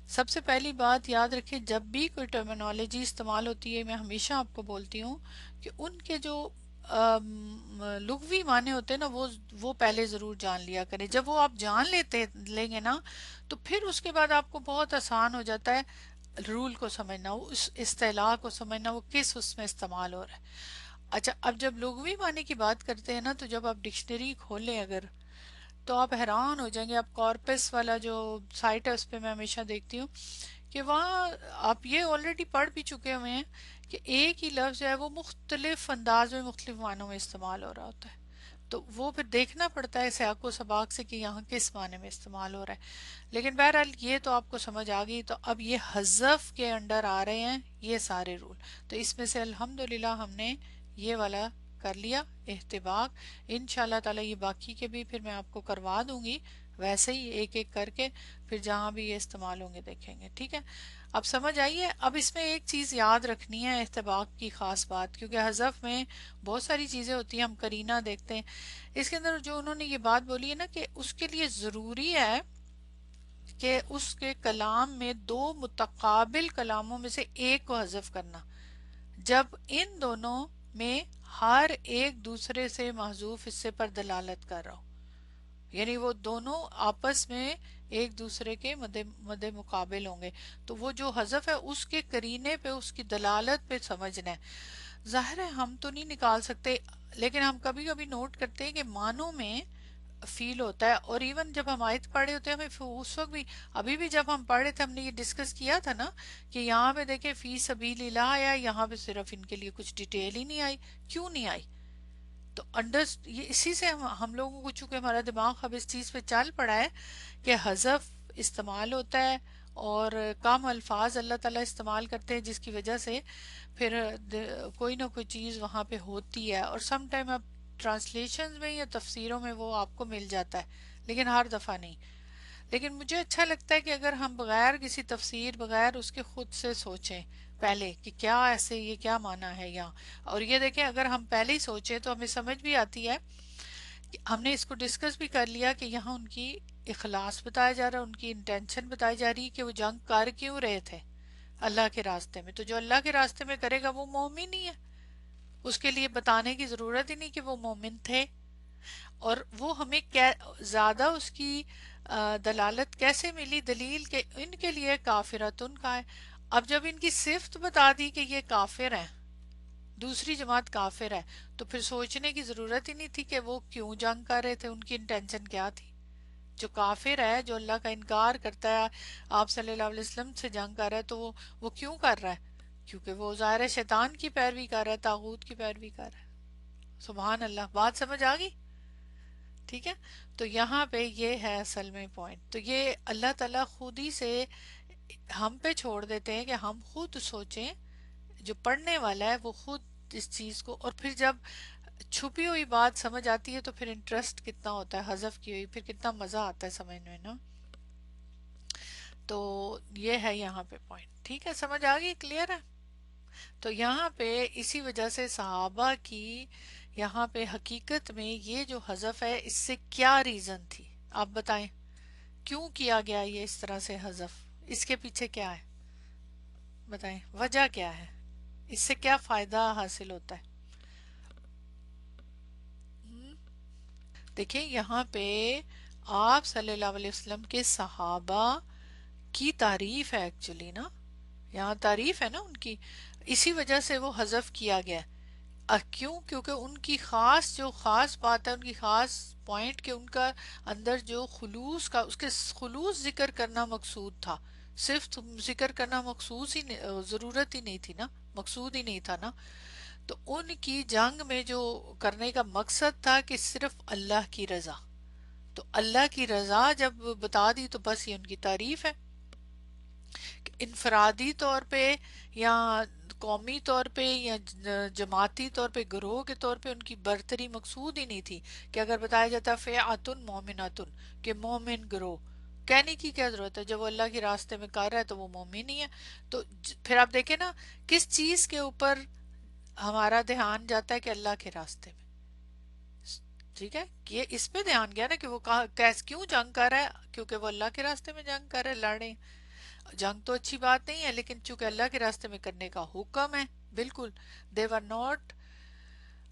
سب سے پہلی بات یاد رکھیں، جب بھی کوئی ٹرمینالوجی استعمال ہوتی ہے، میں ہمیشہ آپ کو بولتی ہوں کہ ان کے جو لغوی معنی ہوتے ہیں نا وہ پہلے ضرور جان لیا کریں۔ جب وہ آپ جان لیں گے نا تو پھر اس کے بعد آپ کو بہت آسان ہو جاتا ہے رول کو سمجھنا، اس اصطلاح کو سمجھنا، وہ کس اس میں استعمال ہو رہا ہے۔ اچھا، اب جب لغوی معنی کی بات کرتے ہیں نا تو جب آپ ڈکشنری کھولیں اگر، تو آپ حیران ہو جائیں گے۔ آپ کارپس والا جو سائٹ ہے اس پہ میں ہمیشہ دیکھتی ہوں کہ وہاں آپ یہ آلریڈی پڑھ بھی چکے ہوئے ہیں کہ ایک ہی لفظ جو ہے وہ مختلف انداز میں مختلف معنوں میں استعمال ہو رہا ہوتا ہے۔ تو وہ پھر دیکھنا پڑتا ہے سیاق و سباق سے کہ یہاں کس معنی میں استعمال ہو رہا ہے. لیکن بہرحال یہ تو آپ کو سمجھ آ گئی. تو اب یہ حذف کے انڈر آ رہے ہیں یہ سارے رول. تو اس میں سے الحمدللہ ہم نے یہ والا کر لیا احتباق. انشاءاللہ تعالی یہ باقی کے بھی پھر میں آپ کو کروا دوں گی ویسے ہی ایک ایک کر کے، پھر جہاں بھی یہ استعمال ہوں گے دیکھیں گے. ٹھیک ہے، اب سمجھ آئیے. اب اس میں ایک چیز یاد رکھنی ہے احتباق کی خاص بات، کیونکہ حذف میں بہت ساری چیزیں ہوتی ہیں، ہم قرینہ دیکھتے ہیں. اس کے اندر جو انہوں نے یہ بات بولی ہے نا کہ اس کے لیے ضروری ہے کہ اس کے کلام میں دو متقابل کلاموں میں سے ایک کو حذف کرنا جب ان دونوں میں ہر ایک دوسرے سے محذوف حصے پر دلالت کر رہا ہو. یعنی وہ دونوں آپس میں ایک دوسرے کے مد مقابل ہوں گے تو وہ جو حذف ہے اس کے قرینے پہ، اس کی دلالت پہ سمجھنا ہے. ظاہر ہے ہم تو نہیں نکال سکتے، لیکن ہم کبھی کبھی نوٹ کرتے ہیں کہ معنوں میں فیل ہوتا ہے. اور ایون جب ہم آیت پڑھے ہوتے ہیں ہمیں اس وقت بھی، ابھی بھی جب ہم پڑھ رہے تھے ہم نے یہ ڈسکس کیا تھا نا کہ یہاں پہ دیکھیں فی سبیل اللہ آیا، یہاں پہ صرف ان کے لیے کچھ ڈیٹیل ہی نہیں آئی. کیوں نہیں آئی؟ تو یہ اسی سے ہم لوگوں کو، چونکہ ہمارا دماغ اب اس چیز پہ چل پڑا ہے کہ حذف استعمال ہوتا ہے اور کم الفاظ اللہ تعالیٰ استعمال کرتے ہیں جس کی وجہ سے پھر کوئی نہ کوئی چیز وہاں پہ ہوتی ہے. اور سم ٹائم اب ٹرانسلیشنز میں یا تفسیروں میں وہ آپ کو مل جاتا ہے لیکن ہر دفعہ نہیں. لیکن مجھے اچھا لگتا ہے کہ اگر ہم بغیر کسی تفسیر، بغیر اس کے خود سے سوچیں پہلے کہ کیا ایسے یہ کیا معنی ہے یہاں. اور یہ دیکھیں اگر ہم پہلے ہی سوچیں تو ہمیں سمجھ بھی آتی ہے کہ ہم نے اس کو ڈسکس بھی کر لیا کہ یہاں ان کی اخلاص بتایا جا رہا ہے، ان کی انٹینشن بتائی جا رہی ہے کہ وہ جنگ کر کیوں رہے تھے اللہ کے راستے میں. تو جو اللہ کے راستے میں کرے گا وہ مومن ہی ہے، اس کے لیے بتانے کی ضرورت ہی نہیں کہ وہ مومن تھے. اور وہ ہمیں زیادہ اس کی دلالت کیسے ملی؟ دلیل کہ ان کے لیے کافرتن کا ہے. اب جب ان کی صفت بتا دی کہ یہ کافر ہیں، دوسری جماعت کافر ہے، تو پھر سوچنے کی ضرورت ہی نہیں تھی کہ وہ کیوں جنگ کر رہے تھے، ان کی انٹینشن کیا تھی. جو کافر ہے، جو اللہ کا انکار کرتا ہے، آپ صلی اللہ علیہ وسلم سے جنگ کر رہا ہے، تو وہ کیوں کر رہا ہے؟ کیونکہ وہ ظاہر ہے شیطان کی پیروی کر رہا ہے، طاغوت کی پیروی کر رہا ہے. سبحان اللہ، بات سمجھ آ گئی؟ ٹھیک ہے. تو یہاں پہ یہ ہے اصل میں پوائنٹ. تو یہ اللہ تعالیٰ خود ہی سے ہم پہ چھوڑ دیتے ہیں کہ ہم خود سوچیں، جو پڑھنے والا ہے وہ خود اس چیز کو. اور پھر جب چھپی ہوئی بات سمجھ آتی ہے تو پھر انٹرسٹ کتنا ہوتا ہے حذف کی ہوئی، پھر کتنا مزہ آتا ہے سمجھنے میں نا. تو یہ ہے یہاں پہ پوائنٹ. ٹھیک ہے، سمجھ آ گئی؟ کلیئر ہے؟ تو یہاں پہ اسی وجہ سے صحابہ کی یہاں پہ حقیقت میں یہ جو حذف ہے اس سے کیا ریزن تھی؟ آپ بتائیں کیوں کیا گیا یہ اس طرح سے حذف؟ اس کے پیچھے کیا ہے؟ بتائیں وجہ کیا ہے؟ اس سے کیا فائدہ حاصل ہوتا ہے؟ دیکھیں یہاں پہ آپ صلی اللہ علیہ وسلم کے صحابہ کی تعریف ہے ایکچولی نا، یہاں تعریف ہے نا ان کی، اسی وجہ سے وہ حذف کیا گیا. کیوں؟ کیونکہ ان کی خاص جو خاص بات ہے، ان کی خاص پوائنٹ کہ ان کا اندر جو خلوص کا، اس کے خلوص ذکر کرنا مقصود تھا. صرف ذکر کرنا مقصود ہی ضرورت ہی نہیں تھی نا، مقصود ہی نہیں تھا نا. تو ان کی جنگ میں جو کرنے کا مقصد تھا کہ صرف اللہ کی رضا. تو اللہ کی رضا جب بتا دی تو بس یہ ان کی تعریف ہے. انفرادی طور پہ یا قومی طور پہ یا جماعتی طور پہ، گروہ کے طور پہ ان کی برتری مقصود ہی نہیں تھی. کہ اگر بتایا جاتا فئاتن مومناتن کہ مومن گروہ، کہنے کی کیا ضرورت ہے؟ جب وہ اللہ کے راستے میں کر رہا ہے تو وہ مومن ہی ہے. تو پھر آپ دیکھیں نا کس چیز کے اوپر ہمارا دھیان جاتا ہے کہ اللہ کے راستے میں. ٹھیک ہے، یہ اس پہ دھیان گیا نا کہ وہ کیوں جنگ کر رہا ہے؟ کیونکہ وہ اللہ کے راستے میں جنگ کر رہا ہے، لڑیں. جنگ تو اچھی بات نہیں ہے لیکن چونکہ اللہ کے راستے میں کرنے کا حکم ہے. بالکل. they were not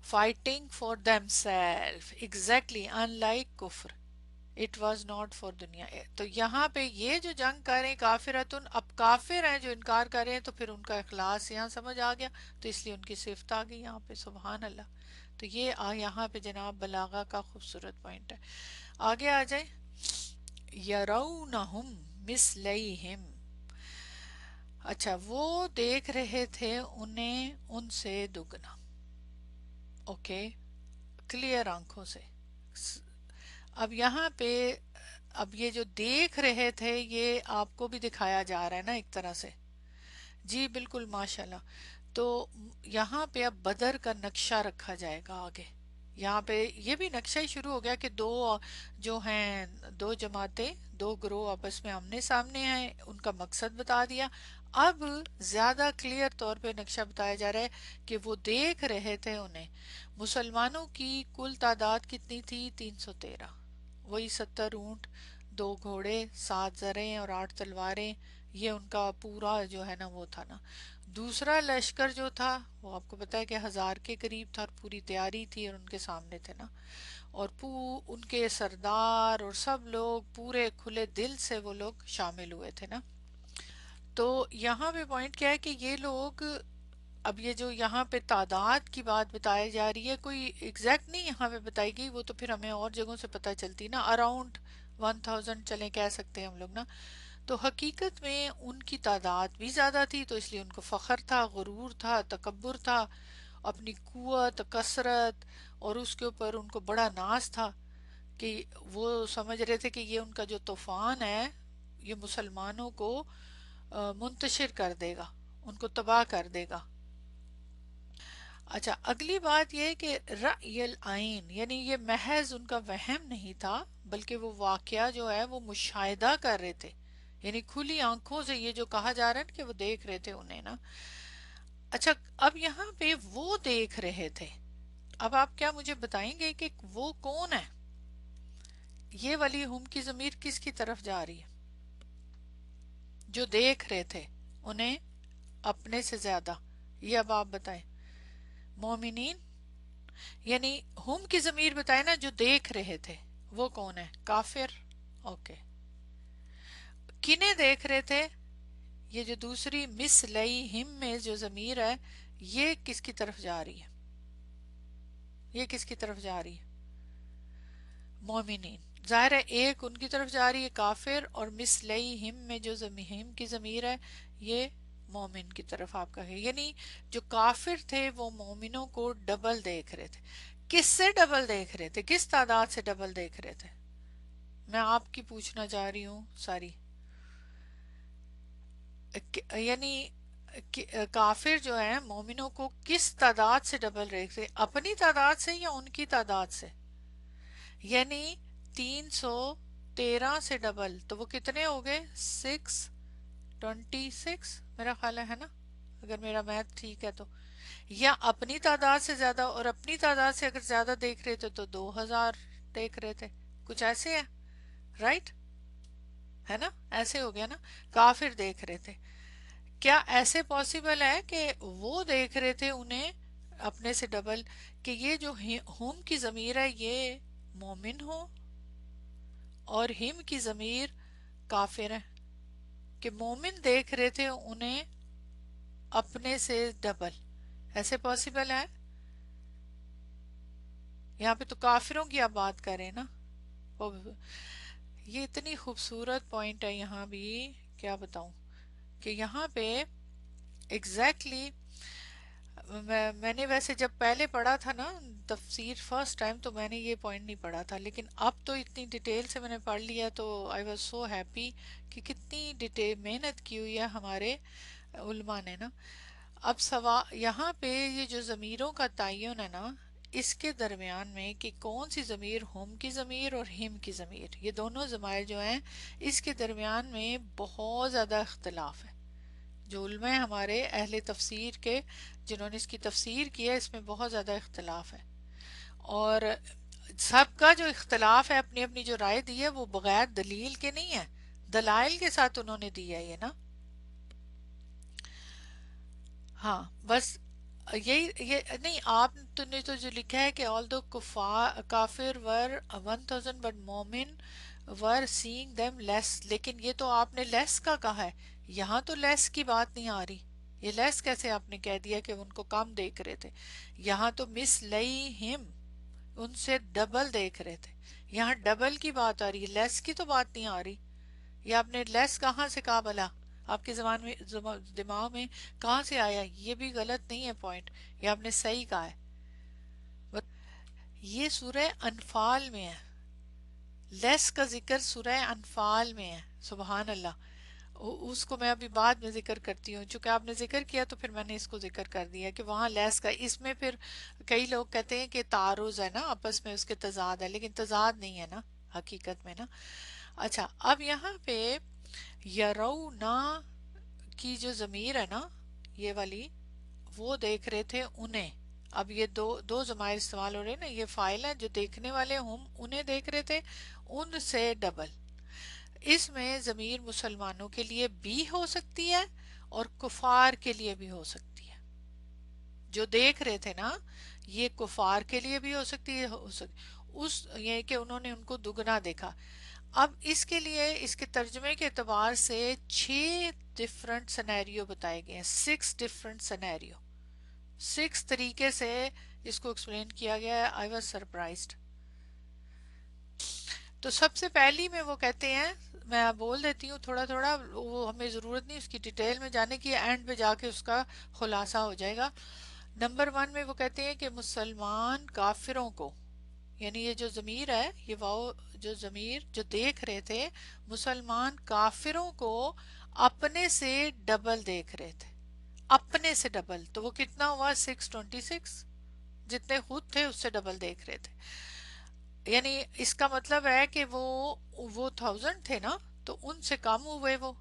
fighting for themselves exactly unlike کفر. it was not for دنیا. تو یہاں پہ یہ جو جنگ کر رہے ہیں کافرتن، اب کافر ہیں جو انکار کر رہے ہیں تو پھر ان کا اخلاص یہاں سمجھ آ گیا، تو اس لیے ان کی صفت آ گئی یہاں پہ. سبحان اللہ. تو یہ یہاں پہ جناب بلاغہ کا خوبصورت پوائنٹ ہے. آگے آ جائیں. یرونہم مثلیہم. اچھا، وہ دیکھ رہے تھے انہیں ان سے دگنا. اوکے، کلیئر آنکھوں سے. اب یہاں پہ اب یہ جو دیکھ رہے تھے یہ آپ کو بھی دکھایا جا رہا ہے نا ایک طرح سے. جی بالکل ماشاءاللہ. تو یہاں پہ اب بدر کا نقشہ رکھا جائے گا آگے. یہاں پہ یہ بھی نقشہ ہی شروع ہو گیا کہ دو جو ہیں دو جماعتیں دو گروہ آپس میں آمنے سامنے ہیں ان کا مقصد بتا دیا. اب زیادہ کلیئر طور پہ نقشہ بتایا جا رہا ہے کہ وہ دیکھ رہے تھے انہیں. مسلمانوں کی کل تعداد کتنی تھی؟ 313. وہی 70 اونٹ، 2 گھوڑے، 7 زریں اور 8 تلواریں. یہ ان کا پورا جو ہے نا وہ تھا نا. دوسرا لشکر جو تھا وہ آپ کو پتا ہے کہ 1000 کے قریب تھا اور پوری تیاری تھی اور ان کے سامنے تھے نا. اور ان کے سردار اور سب لوگ پورے کھلے دل سے وہ لوگ شامل ہوئے تھے نا. تو یہاں پہ پوائنٹ کیا ہے کہ یہ لوگ اب یہ جو یہاں پہ تعداد کی بات بتائی جا رہی ہے کوئی ایگزیکٹ نہیں یہاں پہ بتائی گئی، وہ تو پھر ہمیں اور جگہوں سے پتہ چلتی نا. اراؤنڈ 1000 چلیں کہہ سکتے ہیں ہم لوگ نا. تو حقیقت میں ان کی تعداد بھی زیادہ تھی تو اس لیے ان کو فخر تھا، غرور تھا، تکبر تھا، اپنی قوت، کثرت اور اس کے اوپر ان کو بڑا ناز تھا کہ وہ سمجھ رہے تھے کہ یہ ان کا جو طوفان ہے یہ مسلمانوں کو منتشر کر دے گا، ان کو تباہ کر دے گا. اچھا اگلی بات یہ ہے کہ رأی العین یعنی یہ محض ان کا وہم نہیں تھا بلکہ وہ واقعہ جو ہے وہ مشاہدہ کر رہے تھے. یعنی کھلی آنکھوں سے یہ جو کہا جا رہا ہے نا کہ وہ دیکھ رہے تھے انہیں نا. اچھا اب یہاں پہ وہ دیکھ رہے تھے، اب آپ کیا مجھے بتائیں گے کہ وہ کون ہے؟ یہ والی ہم کی ضمیر کس کی طرف جا رہی ہے؟ جو دیکھ رہے تھے انہیں اپنے سے زیادہ، یہ اب آپ بتائیں. مومنین یعنی ہم کی ضمیر بتائے نا جو دیکھ رہے تھے وہ کون ہے؟ کافر. اوکے کنہیں دیکھ رہے تھے؟ یہ جو دوسری مس لئی ہم میں جو ضمیر ہے یہ کس کی طرف جا رہی ہے؟ یہ کس کی طرف جا رہی ہے؟ مومنین. ظاہر ہے ایک ان کی طرف جا رہی ہے کافر اور مس لئی ہم میں جو ہم کی ضمیر ہے یہ مومن کی طرف آپ کا ہے. یعنی جو کافر تھے وہ مومنوں کو ڈبل دیکھ رہے تھے. کس سے ڈبل دیکھ رہے تھے؟ کس تعداد سے ڈبل دیکھ رہے تھے؟ میں آپ کی پوچھنا چاہ رہی ہوں ساری. یعنی کافر جو ہیں مومنوں کو کس تعداد سے ڈبل دیکھ رہے؟ اپنی تعداد سے یا ان کی تعداد سے؟ یعنی 313 سے ڈبل تو وہ کتنے ہو گئے؟ 626 میرا خیال ہے نا اگر میرا میتھ ٹھیک ہے تو. یا اپنی تعداد سے زیادہ، اور اپنی تعداد سے اگر زیادہ دیکھ رہے تھے تو 2000 دیکھ رہے تھے. کچھ ایسے ہے رائٹ ہے نا؟ ایسے ہو گیا نا. کافر دیکھ رہے تھے. کیا ایسے پاسبل ہے کہ وہ دیکھ رہے تھے انہیں اپنے سے ڈبل کہ یہ جو ہم کی ضمیر ہے یہ مومن ہو اور ہم کی ضمیر کافر ہے؟ کہ مومن دیکھ رہے تھے انہیں اپنے سے ڈبل، ایسے پاسبل ہے؟ یہاں پہ تو کافروں کی آپ بات کریں نا. یہ اتنی خوبصورت پوائنٹ ہے یہاں بھی کیا بتاؤں کہ یہاں پہ ایگزیکٹلی میں نے ویسے جب پہلے پڑھا تھا نا تفسیر فرسٹ ٹائم تو میں نے یہ پوائنٹ نہیں پڑھا تھا، لیکن اب تو اتنی ڈیٹیل سے میں نے پڑھ لیا تو آئی واز سو ہیپی کہ کتنی محنت کی ہوئی ہے ہمارے علماء نے نا. اب یہاں پہ یہ جو ضمیروں کا تعین ہے نا اس کے درمیان میں کہ کون سی ضمیر ہم کی ضمیر اور ہم کی ضمیر یہ دونوں ضمائر جو ہیں اس کے درمیان میں بہت زیادہ اختلاف ہے. جو علماء ہیں ہمارے اہل تفسیر کے جنہوں نے اس کی تفسیر کی ہے اس میں بہت زیادہ اختلاف ہے. اور سب کا جو اختلاف ہے اپنی اپنی جو رائے دی ہے وہ بغیر دلیل کے نہیں ہے، دلائل کے ساتھ انہوں نے دی ہے یہ نا. ہاں بس یہ نہیں آپ نے تو جو لکھا ہے کہ آل دو کافر ور 1000 بٹ مومن ور سینگ them لیس، لیکن یہ تو آپ نے لیس کا کہا ہے، یہاں تو لیس کی بات نہیں آ رہی. یہ لیس کیسے آپ نے کہہ دیا کہ ان کو کم دیکھ رہے تھے؟ یہاں تو مس لئی ہم ان سے ڈبل دیکھ رہے تھے. یہاں ڈبل کی بات آ رہی ہے، لیس کی تو بات نہیں آ رہی. یہ آپ نے لیس کہاں سے کہا بلا؟ آپ کے دماغ میں کہاں سے آیا؟ یہ بھی غلط نہیں ہے پوائنٹ، یہ آپ نے صحیح کہا ہے. یہ سورہ انفال میں ہے، لیس کا ذکر سورہ انفال میں ہے، سبحان اللہ۔ اس کو میں ابھی بعد میں ذکر کرتی ہوں، چونکہ آپ نے ذکر کیا تو پھر میں نے اس کو ذکر کر دیا کہ وہاں لیس کا، اس میں پھر کئی لوگ کہتے ہیں کہ تعارض ہے نا، آپس میں اس کے تضاد ہے، لیکن تضاد نہیں ہے نا حقیقت میں نا۔ اچھا اب یہاں پہ یرونا کی جو ضمیر ہے نا، یہ والی، وہ دیکھ رہے تھے انہیں۔ اب یہ دو دو ضمائر استعمال ہو رہے ہیں نا، یہ فائل ہے، جو دیکھنے والے ہم انہیں دیکھ رہے تھے، ان سے ڈبل۔ اس میں ضمیر مسلمانوں کے لیے بھی ہو سکتی ہے اور کفار کے لیے بھی ہو سکتی ہے۔ جو دیکھ رہے تھے نا، یہ کفار کے لیے بھی ہو سکتی ہے، اس یہ کہ انہوں نے ان کو دگنا دیکھا۔ اب اس کے لیے اس کے ترجمے کے اعتبار سے 6 ڈفرنٹ سینیریو بتائے گئے ہیں، 6 ڈفرنٹ سینیریو، 6 طریقے سے اس کو ایکسپلین کیا گیا ہے۔ I was surprised. تو سب سے پہلی میں وہ کہتے ہیں، میں بول دیتی ہوں تھوڑا تھوڑا، وہ ہمیں ضرورت نہیں اس کی ڈیٹیل میں جانے کی، اینڈ پہ جا کے اس کا خلاصہ ہو جائے گا۔ نمبر 1 میں وہ کہتے ہیں کہ مسلمان کافروں کو، یعنی یہ جو ضمیر ہے، یہ واؤ جو ضمیر جو دیکھ رہے تھے، مسلمان کافروں کو اپنے سے ڈبل دیکھ رہے تھے، اپنے سے ڈبل۔ تو وہ کتنا ہوا؟ 626، جتنے خود تھے اس سے ڈبل دیکھ رہے تھے۔ یعنی اس کا مطلب ہے کہ وہ 1000 تھے نا، تو ان سے کم ہوئے وہ،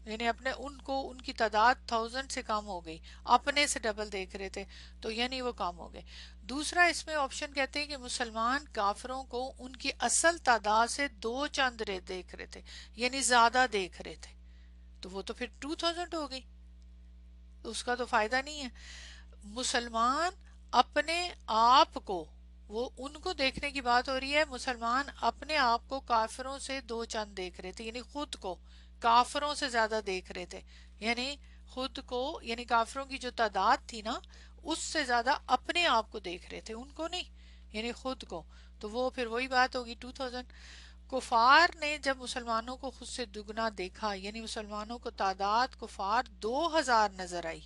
یعنی اپنے ان کو ان کی تعداد 1000 سے کم ہو گئی، اپنے سے ڈبل دیکھ رہے تھے تو یعنی وہ کم ہو گئے۔ دوسرا اس میں آپشن کہتے ہیں کہ مسلمان کافروں کو ان کی اصل تعداد سے 2 چند دیکھ رہے تھے، یعنی زیادہ دیکھ رہے تھے، تو وہ تو پھر 2000 ہو گئی، اس کا تو فائدہ نہیں ہے۔ مسلمان اپنے آپ کو، وہ ان کو دیکھنے کی بات ہو رہی ہے، مسلمان اپنے آپ کو کافروں سے 2 چند دیکھ رہے تھے، یعنی خود کو کافروں سے زیادہ دیکھ رہے تھے، یعنی خود کو، یعنی کافروں کی جو تعداد تھی نا، اس سے زیادہ اپنے آپ کو دیکھ رہے تھے، ان کو نہیں، یعنی خود کو، تو وہ پھر وہی بات ہوگی 2000۔ کفار نے جب مسلمانوں کو خود سے دگنا دیکھا، یعنی مسلمانوں کو تعداد کفار 2000 نظر آئی،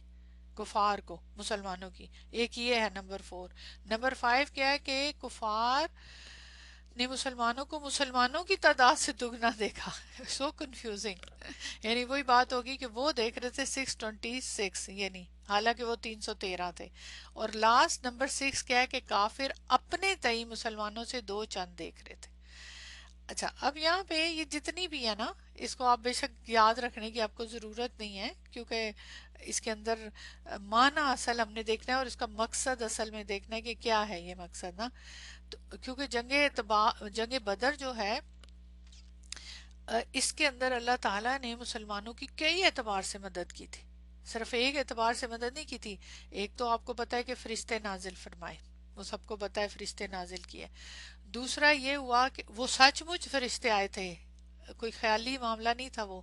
کفار کو مسلمانوں کی، ایک یہ ہے نمبر 4۔ نمبر 5 کیا ہے کہ کفار نے مسلمانوں کو مسلمانوں کی تعداد سے دگنا دیکھا۔ سو کنفیوزنگ، یعنی وہی بات ہوگی کہ وہ دیکھ رہے تھے 626، یعنی حالانکہ وہ 313 تھے۔ اور لاسٹ نمبر 6 کیا ہے کہ کافر اپنے تئیں مسلمانوں سے 2 چند دیکھ رہے تھے۔ اچھا اب یہاں پہ یہ جتنی بھی ہے نا، اس کو آپ بے شک یاد رکھنے کی آپ کو ضرورت نہیں ہے، کیونکہ اس کے اندر معنی اصل ہم نے دیکھنا ہے اور اس کا مقصد اصل میں دیکھنا ہے کہ کیا ہے یہ مقصد نا۔ کیونکہ جنگ بدر جو ہے، اس کے اندر اللہ تعالیٰ نے مسلمانوں کی کئی اعتبار سے مدد کی تھی، صرف ایک اعتبار سے مدد نہیں کی تھی۔ ایک تو آپ کو پتہ ہے کہ فرشتے نازل فرمائے، وہ سب کو پتہ ہے فرشتے نازل کیے۔ دوسرا یہ ہوا کہ وہ سچ مچ فرشتے آئے تھے، کوئی خیالی معاملہ نہیں تھا وہ۔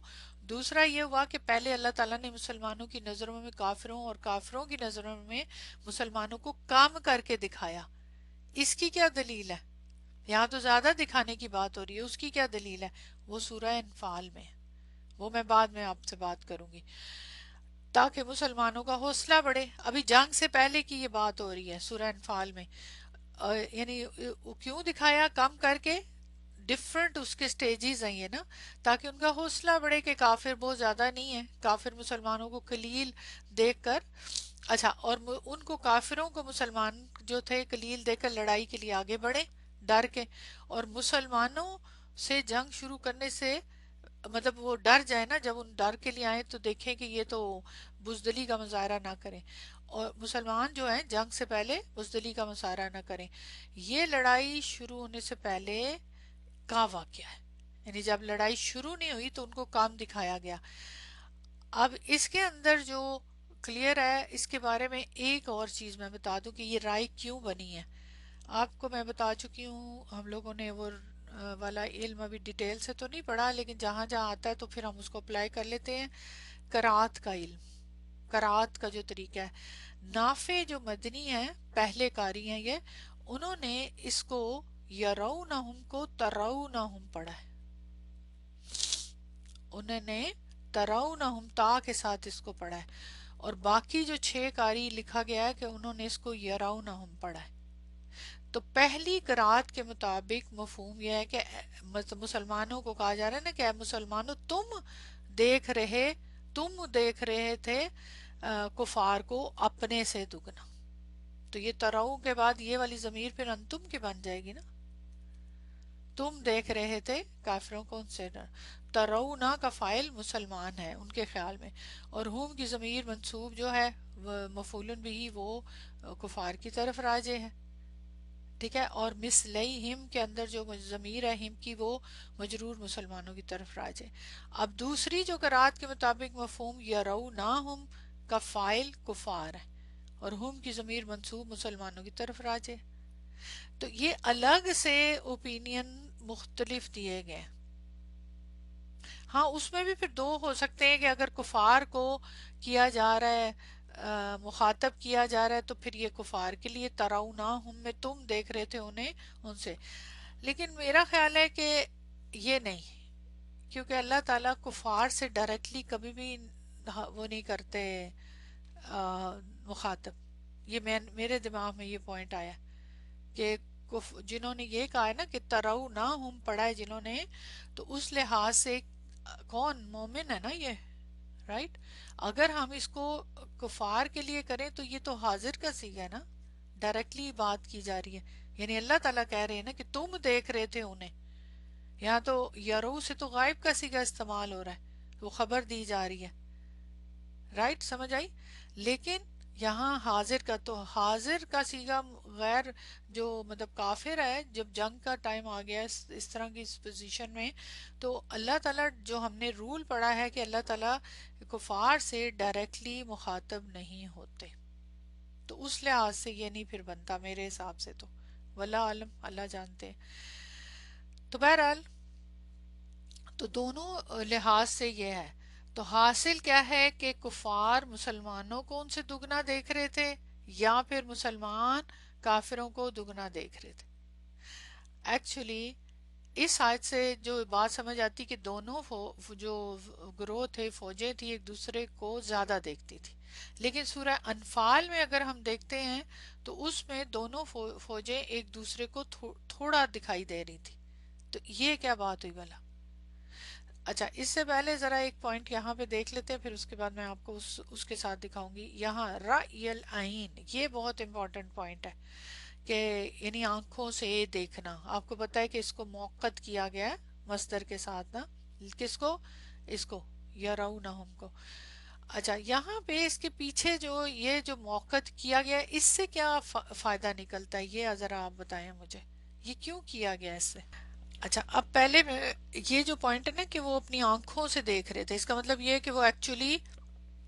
دوسرا یہ ہوا کہ پہلے اللہ تعالیٰ نے مسلمانوں کی نظروں میں کافروں اور کافروں کی نظروں میں مسلمانوں کو کام کر کے دکھایا۔ اس کی کیا دلیل ہے؟ یہاں تو زیادہ دکھانے کی بات ہو رہی ہے، اس کی کیا دلیل ہے؟ وہ سورہ انفال میں، وہ میں بعد میں آپ سے بات کروں گی، تاکہ مسلمانوں کا حوصلہ بڑھے۔ ابھی جنگ سے پہلے کی یہ بات ہو رہی ہے سورہ انفال میں، یعنی کیوں دکھایا کم کر کے؟ ڈفرنٹ اس کے سٹیجز ہیں یہ نا، تاکہ ان کا حوصلہ بڑھے کہ کافر بہت زیادہ نہیں ہے، کافر مسلمانوں کو قلیل دیکھ کر، اچھا، اور ان کو کافروں کو مسلمان جو تھے قلیل دیکھ کر لڑائی کے لیے آگے بڑھے ڈر کے، اور مسلمانوں سے جنگ شروع کرنے سے مطلب وہ ڈر جائے نا، جب ان ڈر کے لیے آئے تو دیکھیں کہ یہ تو بزدلی کا مظاہرہ نہ کریں، اور مسلمان جو ہیں جنگ سے پہلے بزدلی کا مظاہرہ نہ کریں۔ یہ لڑائی شروع ہونے سے پہلے کا واقعہ ہے، یعنی جب لڑائی شروع نہیں ہوئی تو ان کو کام دکھایا گیا۔ اب اس کے اندر جو کلیئر ہے، اس کے بارے میں ایک اور چیز میں بتا دوں کہ یہ رائے کیوں بنی ہے۔ آپ کو میں بتا چکی ہوں، ہم لوگوں نے وہ والا علم ابھی ڈیٹیل سے تو نہیں پڑھا، لیکن جہاں جہاں آتا ہے تو پھر ہم اس کو اپلائی کر لیتے ہیں۔ قرات کا علم، قرات کا جو طریقہ ہے، نافع جو مدنی ہیں، پہلے قاری ہیں، یہ انہوں نے اس کو یرونہم کو ترونہم پڑھا ہے، انہوں نے ترونہم تا کے ساتھ اس کو پڑھا ہے، اور باقی جو 6 قاری لکھا گیا ہے کہ انہوں نے اس کو یرونہم پڑھا ہے۔ تو پہلی قرات کے مطابق مفہوم یہ ہے کہ مسلمانوں کو کہا جا رہا ہے نا کہ اے مسلمانوں تم دیکھ رہے تھے کفار کو اپنے سے دگنا. تو یہ ترو کے بعد یہ والی ضمیر پھر انتم کی بن جائے گی نا. تم دیکھ رہے تھے کافروں کو ان سے ترونا کا فائل مسلمان ہے ان کے خیال میں، اور ہم کی ضمیر منصوب جو ہے مفعول بھی وہ کفار کی طرف راجع ہے. ٹھیک ہے، اور مثلیہم کے اندر جو ضمیر ہے ہم کی وہ مجرور مسلمانوں کی طرف راجع ہے. اب دوسری جو قرات کے مطابق مفہوم یرونہم کا فائل کفار ہے اور ہم کی ضمیر منصوب مسلمانوں کی طرف راجع ہے. تو یہ الگ سے اوپینین مختلف دیے گئے. ہاں اس میں بھی پھر دو ہو سکتے ہیں کہ اگر کفار کو کیا جا رہا ہے مخاطب کیا جا رہا ہے تو پھر یہ کفار کے لیے ترونا ہم میں تم دیکھ رہے تھے انہیں ان سے. لیکن میرا خیال ہے کہ یہ نہیں، کیونکہ اللہ تعالیٰ کفار سے ڈائریکٹلی کبھی بھی وہ نہیں کرتے مخاطب. یہ میرے دماغ میں یہ پوائنٹ آیا کہ جنہوں نے یہ کہا ہے نا کہ ترو نہ ہم پڑھا ہے جنہوں نے، تو اس لحاظ سے کون مومن ہے نا یہ، رائٹ. اگر ہم اس کو کفار کے لیے کریں تو یہ تو حاضر کا صیغہ ہے نا، ڈائریکٹلی بات کی جا رہی ہے. یعنی اللہ تعالیٰ کہہ رہے ہیں نا کہ تم دیکھ رہے تھے انہیں. یہاں تو یرو سے تو غائب کا صیغہ استعمال ہو رہا ہے، وہ خبر دی جا رہی ہے، رائٹ. سمجھ آئی؟ لیکن یہاں حاضر کا، تو حاضر کا صیغہ غیر جو مطلب کافر ہے، جب جنگ کا ٹائم آ گیا اس طرح کی اس پوزیشن میں، تو اللہ تعالیٰ جو ہم نے رول پڑھا ہے کہ اللہ تعالیٰ کفار سے ڈائریکٹلی مخاطب نہیں ہوتے، تو اس لحاظ سے یہ نہیں پھر بنتا میرے حساب سے. تو واللہ عالم، اللہ جانتے ہیں. تو بہرحال تو دونوں لحاظ سے یہ ہے. تو حاصل کیا ہے کہ کفار مسلمانوں کو ان سے دگنا دیکھ رہے تھے یا پھر مسلمان کافروں کو دگنا دیکھ رہے تھے. ایکچولی اس آیت سے جو بات سمجھ آتی کہ دونوں جو گروہ تھے، فوجیں تھی، ایک دوسرے کو زیادہ دیکھتی تھی. لیکن سورہ انفال میں اگر ہم دیکھتے ہیں تو اس میں دونوں فوجیں ایک دوسرے کو تھوڑا دکھائی دے رہی تھی. تو یہ کیا بات ہوئی بھلا؟ اچھا اس سے پہلے ذرا ایک پوائنٹ یہاں پہ دیکھ لیتے ہیں، پھر اس کے بعد میں آپ کو اس کے ساتھ دکھاؤں گی. یہاں رأی العین، یہ بہت امپورٹنٹ پوائنٹ ہے کہ یعنی آنکھوں سے دیکھنا. آپ کو پتا ہے کہ اس کو موقت کیا گیا ہے مصدر کے ساتھ نا. کس کو؟ اس کو یرونہم کو. اچھا یہاں پہ اس کے پیچھے جو یہ جو موقت کیا گیا ہے، اس سے کیا فائدہ نکلتا ہے، یہ ذرا آپ بتائیں مجھے، یہ کیوں کیا گیا اس سے؟ اچھا اب پہلے میں یہ جو پوائنٹ ہے نا کہ وہ اپنی آنکھوں سے دیکھ رہے تھے، اس کا مطلب یہ ہے کہ وہ ایکچولی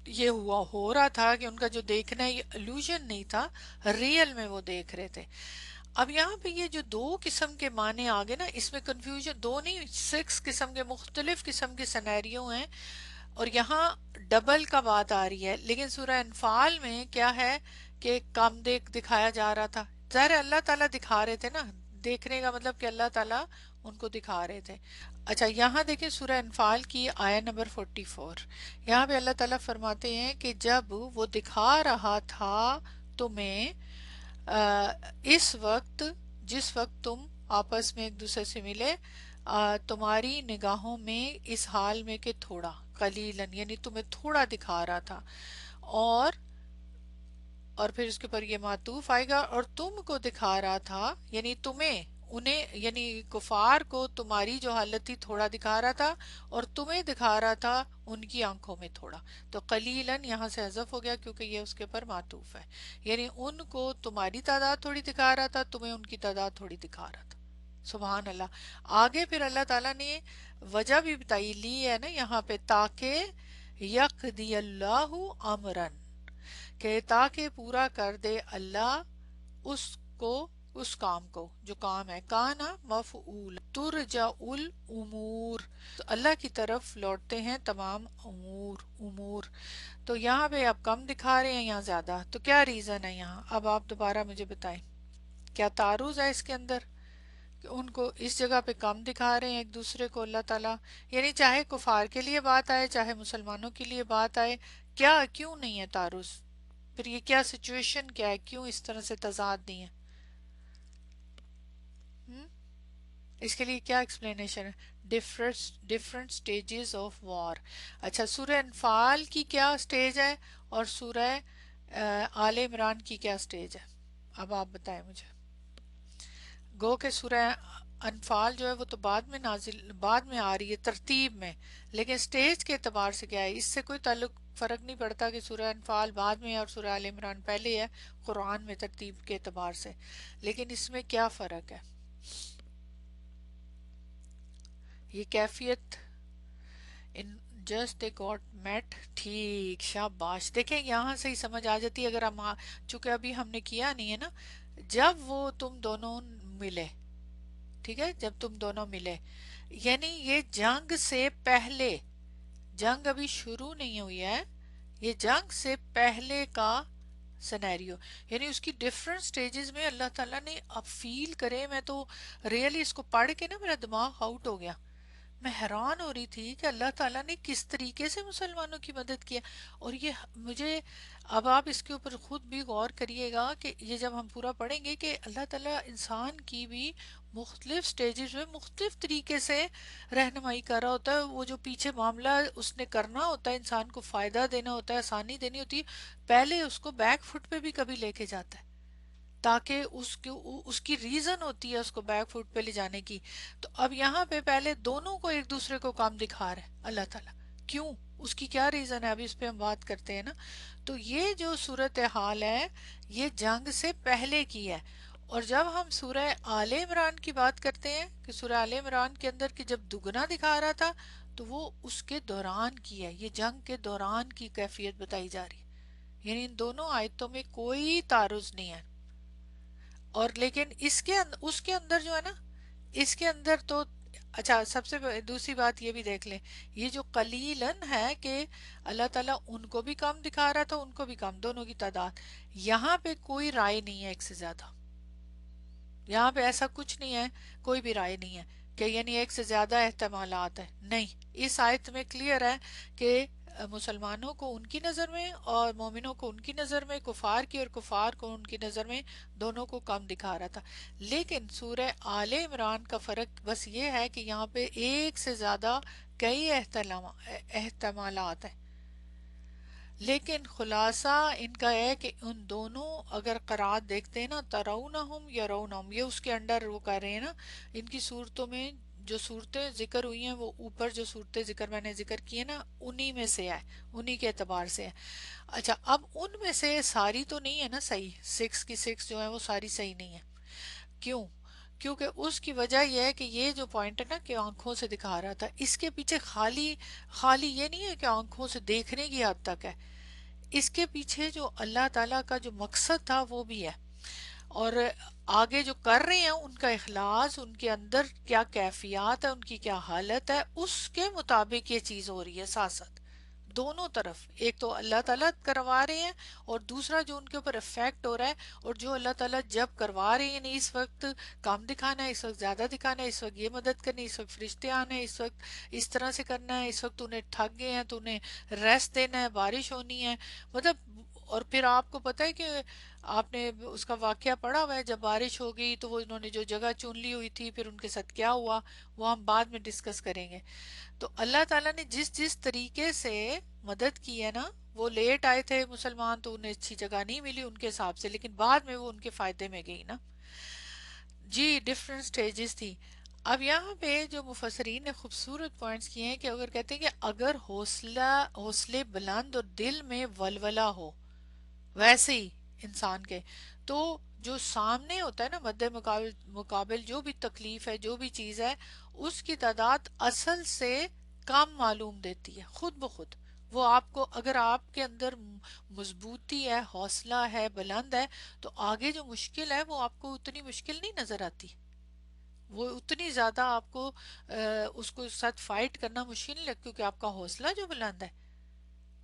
یہ ہو رہا تھا کہ ان کا جو دیکھنا ہے یہ illusion نہیں تھا، ریئل میں وہ دیکھ رہے تھے. اب یہاں پہ یہ جو دو قسم کے معنی آگے نا، اس میں کنفیوژن دو نہیں 6 قسم کے مختلف قسم کے سینیریو ہیں، اور یہاں ڈبل کا بات آ رہی ہے. لیکن سورہ انفال میں کیا ہے کہ کم دکھایا جا رہا تھا، ظاہر اللہ تعالیٰ دکھا رہے تھے نا، دیکھنے کا مطلب کہ اللہ تعالیٰ ان کو دکھا رہے تھے. اچھا یہاں دیکھیں سورہ انفال کی آیت نمبر 44، یہاں پہ اللہ تعالیٰ فرماتے ہیں کہ جب وہ دکھا رہا تھا تمہیں اس وقت جس وقت تم آپس میں ایک دوسرے سے ملے، تمہاری نگاہوں میں اس حال میں کہ تھوڑا قلیلاً، یعنی تمہیں تھوڑا دکھا رہا تھا، اور پھر اس کے اوپر یہ معطوف آئے گا، اور تم کو دکھا رہا تھا، یعنی تمہیں انہیں یعنی کفار کو تمہاری جو حالت تھی تھوڑا دکھا رہا تھا، اور تمہیں دکھا رہا تھا ان کی آنکھوں میں تھوڑا. تو قلیلاً یہاں سے حذف ہو گیا کیونکہ یہ اس کے اوپر معطوف ہے، یعنی ان کو تمہاری تعداد تھوڑی دکھا رہا تھا، تمہیں ان کی تعداد تھوڑی دکھا رہا تھا. سبحان اللہ. آگے پھر اللہ تعالیٰ نے وجہ بھی بتائی لی ہے نا یہاں پہ، تاکہ یقضی اللہ امرن، کہ تاکہ پورا کر دے اللہ اس کو، اس کام کو جو کام ہے. کانا مفعول ترجع الامور، تو اللہ کی طرف لوٹتے ہیں تمام امور. تو یہاں پہ اب کم دکھا رہے ہیں یہاں زیادہ، تو کیا ریزن ہے یہاں؟ اب آپ دوبارہ مجھے بتائیں کیا تعارض ہے اس کے اندر کہ ان کو اس جگہ پہ کم دکھا رہے ہیں ایک دوسرے کو اللہ تعالیٰ، یعنی چاہے کفار کے لیے بات آئے چاہے مسلمانوں کے لیے بات آئے، کیوں نہیں ہے تعارض؟ پھر یہ کیا سچویشن کیا ہے، کیوں اس طرح سے تضاد نہیں ہے؟ اس کے لیے کیا ایکسپلینیشن ہے؟ Different stages of war. اچھا، سورہ انفال کی کیا سٹیج ہے اور سورہ آل عمران کی کیا سٹیج ہے؟ اب آپ بتائیں مجھے. گو کہ سورہ انفال جو ہے وہ تو بعد میں آ رہی ہے ترتیب میں، لیکن سٹیج کے اعتبار سے کیا ہے؟ اس سے کوئی تعلق فرق نہیں پڑتا کہ سورہ انفال بعد میں اور سورہ آل عمران پہلے ہے قرآن میں ترتیب کے اعتبار سے، لیکن اس میں کیا فرق ہے؟ یہ کیفیت in just they got met. ٹھیک، شاباش. دیکھیں یہاں سے ہی سمجھ آ جاتی ہے، اگر ہم چونکہ ابھی ہم نے کیا نہیں ہے نا، جب وہ تم دونوں ملے، ٹھیک ہے، جب تم دونوں ملے، یعنی یہ جنگ سے پہلے، جنگ ابھی شروع نہیں ہوئی ہے، یہ جنگ سے پہلے کا سینیریو، یعنی اس کی ڈیفرنٹ سٹیجز میں اللہ تعالیٰ نے اب فیل کرے. میں تو ریئلی اس کو پڑھ کے نا میرا دماغ آؤٹ ہو گیا. میں حیران ہو رہی تھی کہ اللہ تعالیٰ نے کس طریقے سے مسلمانوں کی مدد کیا. اور یہ مجھے، اب آپ اس کے اوپر خود بھی غور کریے گا کہ یہ جب ہم پورا پڑھیں گے کہ اللہ تعالیٰ انسان کی بھی مختلف سٹیجز میں مختلف طریقے سے رہنمائی کر رہا ہوتا ہے. وہ جو پیچھے معاملہ اس نے کرنا ہوتا ہے، انسان کو فائدہ دینا ہوتا ہے، آسانی دینی ہوتی ہے، پہلے اس کو بیک فٹ پہ بھی کبھی لے کے جاتا ہے، تاکہ اس کی ریزن ہوتی ہے اس کو بیک فوٹ پہ لے جانے کی. تو اب یہاں پہ پہلے دونوں کو ایک دوسرے کو کام دکھا رہے ہیں اللہ تعالیٰ. کیوں؟ اس کی کیا ریزن ہے؟ ابھی اس پہ ہم بات کرتے ہیں نا. تو یہ جو صورتحال ہے یہ جنگ سے پہلے کی ہے. اور جب ہم سورہ آل عمران کی بات کرتے ہیں کہ سورہ آل عمران کے اندر کی جب دگنا دکھا رہا تھا، تو وہ اس کے دوران کی ہے، یہ جنگ کے دوران کی کیفیت بتائی جا رہی ہے. یعنی ان دونوں آیتوں میں کوئی تعارض نہیں ہے. اور لیکن اس کے اندر جو ہے نا، اس کے اندر تو اچھا، سب سے دوسری بات یہ بھی دیکھ لیں، یہ جو قلیلاً ہے کہ اللہ تعالیٰ ان کو بھی کم دکھا رہا تھا، ان کو بھی کم، دونوں کی تعداد. یہاں پہ کوئی رائے نہیں ہے ایک سے زیادہ، یہاں پہ ایسا کچھ نہیں ہے، کوئی بھی رائے نہیں ہے کہ یعنی ایک سے زیادہ احتمالات ہیں. نہیں، اس آیت میں کلیئر ہے کہ مسلمانوں کو ان کی نظر میں اور مومنوں کو ان کی نظر میں، کفار کی اور کفار کو ان کی نظر میں، دونوں کو کم دکھا رہا تھا. لیکن سورہ آل عمران کا فرق بس یہ ہے کہ یہاں پہ ایک سے زیادہ کئی احتمالات ہیں. لیکن خلاصہ ان کا ہے کہ ان دونوں اگر قرآت دیکھتے ہیں نا، ترونہم یرونہم، یہ اس کے انڈر وہ کر رہے ہیں نا. ان کی صورتوں میں جو صورتیں ذکر ہوئی ہیں، وہ اوپر جو صورتیں میں نے ذکر کی ہیں نا، انہی میں سے ہے، انہی کے اعتبار سے ہے. اچھا، اب ان میں سے ساری تو نہیں ہے نا صحیح، 6 جو ہے وہ ساری صحیح نہیں ہے. کیوں؟ کیونکہ اس کی وجہ یہ ہے کہ یہ جو پوائنٹ ہے نا کہ آنکھوں سے دکھا رہا تھا، اس کے پیچھے خالی خالی یہ نہیں ہے کہ آنکھوں سے دیکھنے کی حد تک ہے، اس کے پیچھے جو اللہ تعالیٰ کا جو مقصد تھا وہ بھی ہے. اور آگے جو کر رہے ہیں ان کا اخلاص، ان کے اندر کیا کیفیات ہے، ان کی کیا حالت ہے، اس کے مطابق یہ چیز ہو رہی ہے ساتھ ساتھ دونوں طرف. ایک تو اللہ تعالیٰ کروا رہے ہیں، اور دوسرا جو ان کے اوپر افیکٹ ہو رہا ہے، اور جو اللہ تعالیٰ جب کروا رہے ہیں، یعنی اس وقت کم دکھانا ہے، اس وقت زیادہ دکھانا ہے، اس وقت یہ مدد کرنی ہے، اس وقت فرشتے آنا ہے، اس وقت اس طرح سے کرنا ہے، اس وقت انہیں تھک گئے ہیں تو انہیں ریسٹ دینا ہے، بارش ہونی ہے، مطلب. اور پھر آپ کو پتہ ہے کہ آپ نے اس کا واقعہ پڑھا ہوا ہے، جب بارش ہو گئی تو وہ انہوں نے جو جگہ چن لی ہوئی تھی، پھر ان کے ساتھ کیا ہوا وہ ہم بعد میں ڈسکس کریں گے. تو اللہ تعالیٰ نے جس طریقے سے مدد کی ہے نا، وہ لیٹ آئے تھے مسلمان تو انہیں اچھی جگہ نہیں ملی ان کے حساب سے، لیکن بعد میں وہ ان کے فائدے میں گئی نا. جی، ڈفرنٹ سٹیجز تھی. اب یہاں پہ جو مفسرین نے خوبصورت پوائنٹس کیے ہیں کہ اگر کہتے ہیں کہ اگر حوصلے بلند اور دل میں ولولہ ہو ویسے ہی انسان کے، تو جو سامنے ہوتا ہے نا مد مقابل جو بھی تکلیف ہے، جو بھی چیز ہے، اس کی تعداد اصل سے کم معلوم دیتی ہے خود بخود. وہ آپ کو، اگر آپ کے اندر مضبوطی ہے، حوصلہ ہے، بلند ہے، تو آگے جو مشکل ہے وہ آپ کو اتنی مشکل نہیں نظر آتی، وہ اتنی زیادہ آپ کو اس کو ساتھ فائٹ کرنا مشکل نہیں لگتا، کیونکہ آپ کا حوصلہ جو بلند ہے.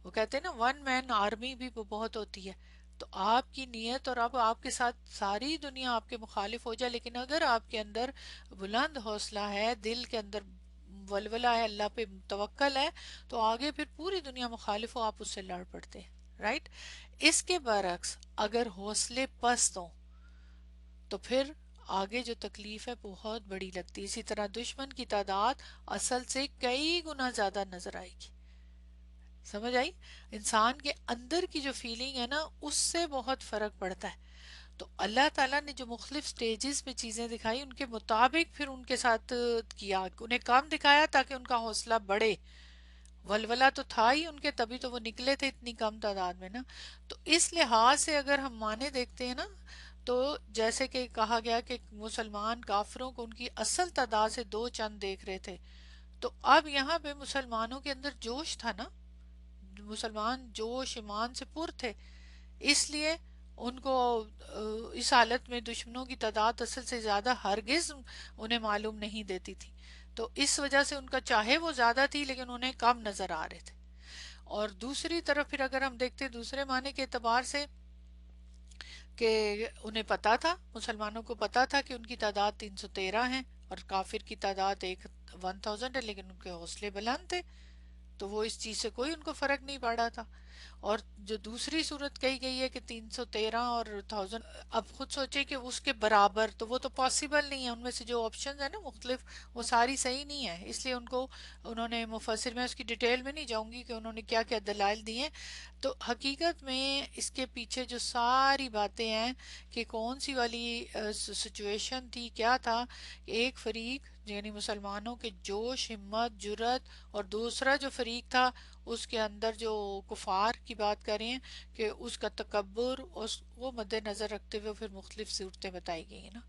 وہ کہتے ہیں نا ون مین آرمی بھی بہت ہوتی ہے. تو آپ کی نیت، اور اب آپ کے ساتھ ساری دنیا آپ کے مخالف ہو جائے، لیکن اگر آپ کے اندر بلند حوصلہ ہے، دل کے اندر ولولہ ہے، اللہ پہ توکل ہے، تو آگے پھر پوری دنیا مخالف ہو، آپ اس سے لڑ پڑتے ہیں، رائٹ. اس کے برعکس اگر حوصلے پست ہوں تو پھر آگے جو تکلیف ہے بہت بڑی لگتی ہے. اسی طرح دشمن کی تعداد اصل سے کئی گنا زیادہ نظر آئے گی. سمجھ آئی؟ انسان کے اندر کی جو فیلنگ ہے نا اس سے بہت فرق پڑتا ہے. تو اللہ تعالیٰ نے جو مختلف سٹیجز پہ چیزیں دکھائی ان کے مطابق پھر ان کے ساتھ کیا، انہیں کام دکھایا تاکہ ان کا حوصلہ بڑھے. ولولہ تو تھا ہی ان کے، تبھی تو وہ نکلے تھے اتنی کم تعداد میں نا. تو اس لحاظ سے اگر ہم معنی دیکھتے ہیں نا تو جیسے کہ کہا گیا کہ مسلمان کافروں کو ان کی اصل تعداد سے دو چند دیکھ رہے تھے، تو اب یہاں پہ مسلمانوں کے اندر جوش تھا نا، مسلمان جوش ایمان سے پر تھے، اس لیے ان کو اس حالت میں دشمنوں کی تعداد اصل سے زیادہ ہرگز انہیں معلوم نہیں دیتی تھی. تو اس وجہ سے ان کا چاہے وہ زیادہ تھی لیکن انہیں کم نظر آ رہے تھے. اور دوسری طرف پھر اگر ہم دیکھتے دوسرے معنی کے اعتبار سے کہ انہیں پتا تھا، مسلمانوں کو پتا تھا کہ ان کی تعداد 313 ہیں اور کافر کی تعداد 1000 ہے، لیکن ان کے حوصلے بلند تھے تو وہ اس چیز سے کوئی ان کو فرق نہیں پڑا تھا. اور جو دوسری صورت کہی گئی ہے کہ 313 اور 1000، اب خود سوچے کہ اس کے برابر تو وہ تو پاسبل نہیں ہے. ان میں سے جو آپشنز ہیں نا مختلف، وہ ساری صحیح نہیں ہے. اس لیے ان کو انہوں نے مفسر، میں اس کی ڈیٹیل میں نہیں جاؤں گی کہ انہوں نے کیا کیا دلائل دی ہیں. تو حقیقت میں اس کے پیچھے جو ساری باتیں ہیں کہ کون سی والی سچویشن تھی، کیا تھا، ایک فریق یعنی مسلمانوں کے جوش، ہمت، جرت، اور دوسرا جو فریق تھا اس کے اندر جو کفار کی بات کریں کہ اس کا تکبر، وہ مد نظر رکھتے ہوئے پھر مختلف صورتیں بتائی گئی ہیں نا.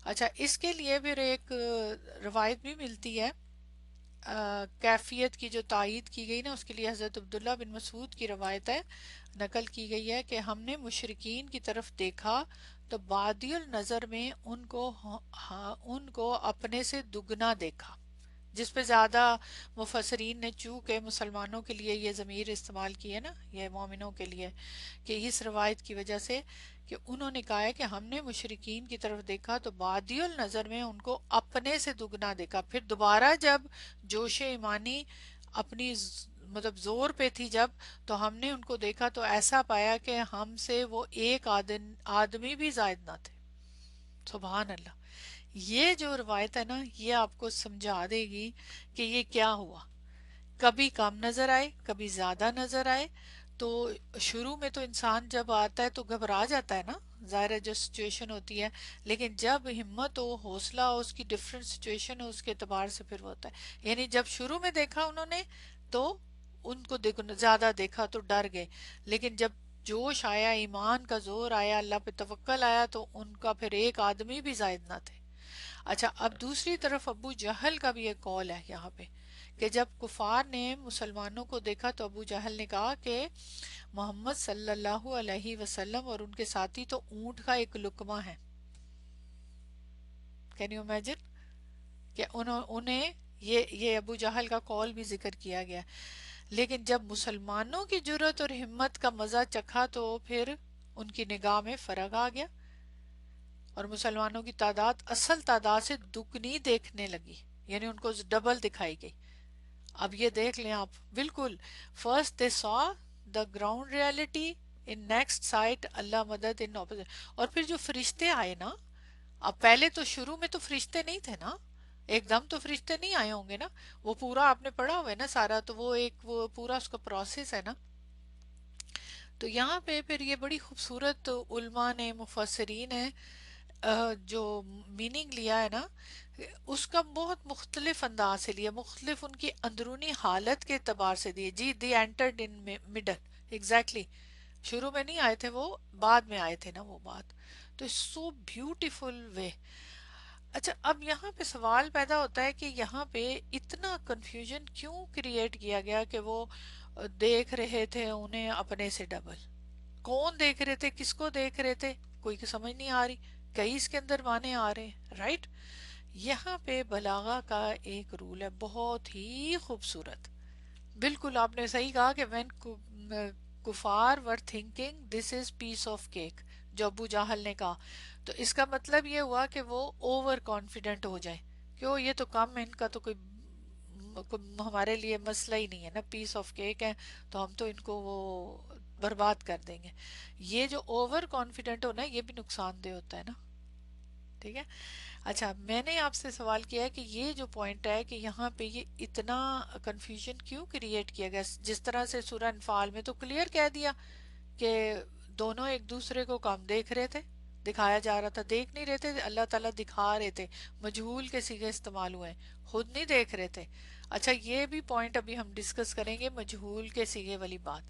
اچھا، اس کے لیے پھر ایک روایت بھی ملتی ہے، کیفیت کی جو تائید کی گئی نا اس کے لیے حضرت عبداللہ بن مسعود کی روایت ہے، نقل کی گئی ہے کہ ہم نے مشرکین کی طرف دیکھا تو بادی النظر میں ان کو اپنے سے دگنا دیکھا. جس پہ زیادہ مفسرین نے چونکہ مسلمانوں کے لیے یہ ضمیر استعمال کی ہے نا، یہ مومنوں کے لیے، کہ اس روایت کی وجہ سے کہ انہوں نے کہا ہے کہ ہم نے مشرکین کی طرف دیکھا تو بادی النظر میں ان کو اپنے سے دگنا دیکھا. پھر دوبارہ جب جوش ایمانی اپنی مطلب زور پہ تھی جب، تو ہم نے ان کو دیکھا تو ایسا پایا کہ ہم سے وہ ایک آدمی بھی زائد نہ تھے. سبحان اللہ. یہ جو روایت ہے نا یہ آپ کو سمجھا دے گی کہ یہ کیا ہوا. کبھی کم نظر آئے، کبھی زیادہ نظر آئے. تو شروع میں تو انسان جب آتا ہے تو گھبرا جاتا ہے نا، ظاہر ہے جو سچویشن ہوتی ہے، لیکن جب ہمت ہو، حوصلہ ہو، اس کی ڈفرینٹ سچویشن ہو، اس کے اعتبار سے پھر وہ ہوتا ہے. یعنی جب شروع میں دیکھا انہوں نے تو ان کو زیادہ دیکھا تو ڈر گئے، لیکن جب جوش آیا، ایمان کا زور آیا، اللہ پہ توکل آیا تو ان کا پھر ایک آدمی بھی زائد نہ تھے. اچھا، اب دوسری طرف ابو جہل کا بھی ایک قول ہے یہاں پہ کہ جب کفار نے مسلمانوں کو دیکھا تو ابو جہل نے کہا کہ محمد صلی اللہ علیہ وسلم اور ان کے ساتھی تو اونٹ کا ایک لقمہ ہے. کین یو امیجن کہ انہیں یہ ابو جہل کا قول بھی ذکر کیا گیا. لیکن جب مسلمانوں کی جرت اور ہمت کا مزہ چکھا تو پھر ان کی نگاہ میں فرق آ گیا اور مسلمانوں کی تعداد اصل تعداد سے دگنی دیکھنے لگی، یعنی ان کو ڈبل دکھائی گئی. اب یہ دیکھ لیں آپ، بالکل فرسٹ دے سا دا ground reality in next side اللہ مدد ان اپوزٹ. اور پھر جو فرشتے آئے نا، اب پہلے تو شروع میں تو فرشتے نہیں تھے نا، ایک دم تو فرشتے نہیں آئے ہوں گے نا، وہ پورا آپ نے پڑھا ہوا ہے نا سارا، تو وہ پورا اس کا پروسیس ہے نا. تو یہاں پہ پھر یہ بڑی خوبصورت علماء نے، مفسرین ہیں، جو میننگ لیا ہے نا اس کا بہت مختلف انداز سے لیا، مختلف ان کی اندرونی حالت کے اعتبار سے دیے. جی دی انٹرڈ ان مڈل، ایگزیکٹلی شروع میں نہیں آئے تھے، وہ بعد میں آئے تھے نا وہ بات. تو سو بیوٹیفل وے. اچھا، اب یہاں پہ سوال پیدا ہوتا ہے کہ یہاں پہ اتنا کنفیوژن کیوں کریٹ کیا گیا کہ وہ دیکھ رہے تھے انہیں اپنے سے ڈبل. کون دیکھ رہے تھے، کس کو دیکھ رہے تھے، کوئی سمجھ نہیں آ رہی، کئی اس کے اندر معنی آ رہے ہیں، رائٹ. یہاں پہ بلاغہ کا ایک رول ہے بہت ہی خوبصورت. بالکل آپ نے صحیح کہا کہ when کفار were thinking this is piece of cake، جو ابو جہل نے کہا، تو اس کا مطلب یہ ہوا کہ وہ اوور کانفیڈنٹ ہو جائے کہ وہ یہ تو کم، ان کا تو کوئی ہمارے لیے مسئلہ ہی نہیں ہے نا، پیس آف کیک ہے تو ہم تو ان کو وہ برباد کر دیں گے. یہ جو اوور کانفیڈنٹ ہونا ہے یہ بھی نقصان دہ ہوتا ہے نا. ٹھیک ہے. اچھا میں نے آپ سے سوال کیا ہے کہ یہ جو پوائنٹ ہے کہ یہاں پہ یہ اتنا کنفیوژن کیوں کریٹ کیا گیا؟ جس طرح سے سورہ انفال میں تو کلیئر کہہ دیا کہ دونوں ایک دوسرے کو کام دیکھ رہے تھے، دکھایا جا رہا تھا، دیکھ نہیں رہے تھے، اللہ تعالیٰ دکھا رہے تھے، مجہول کے صیغے استعمال ہوئے ہیں، خود نہیں دیکھ رہے تھے. اچھا یہ بھی پوائنٹ ابھی ہم ڈسکس کریں گے، مجہول کے صیغے والی بات،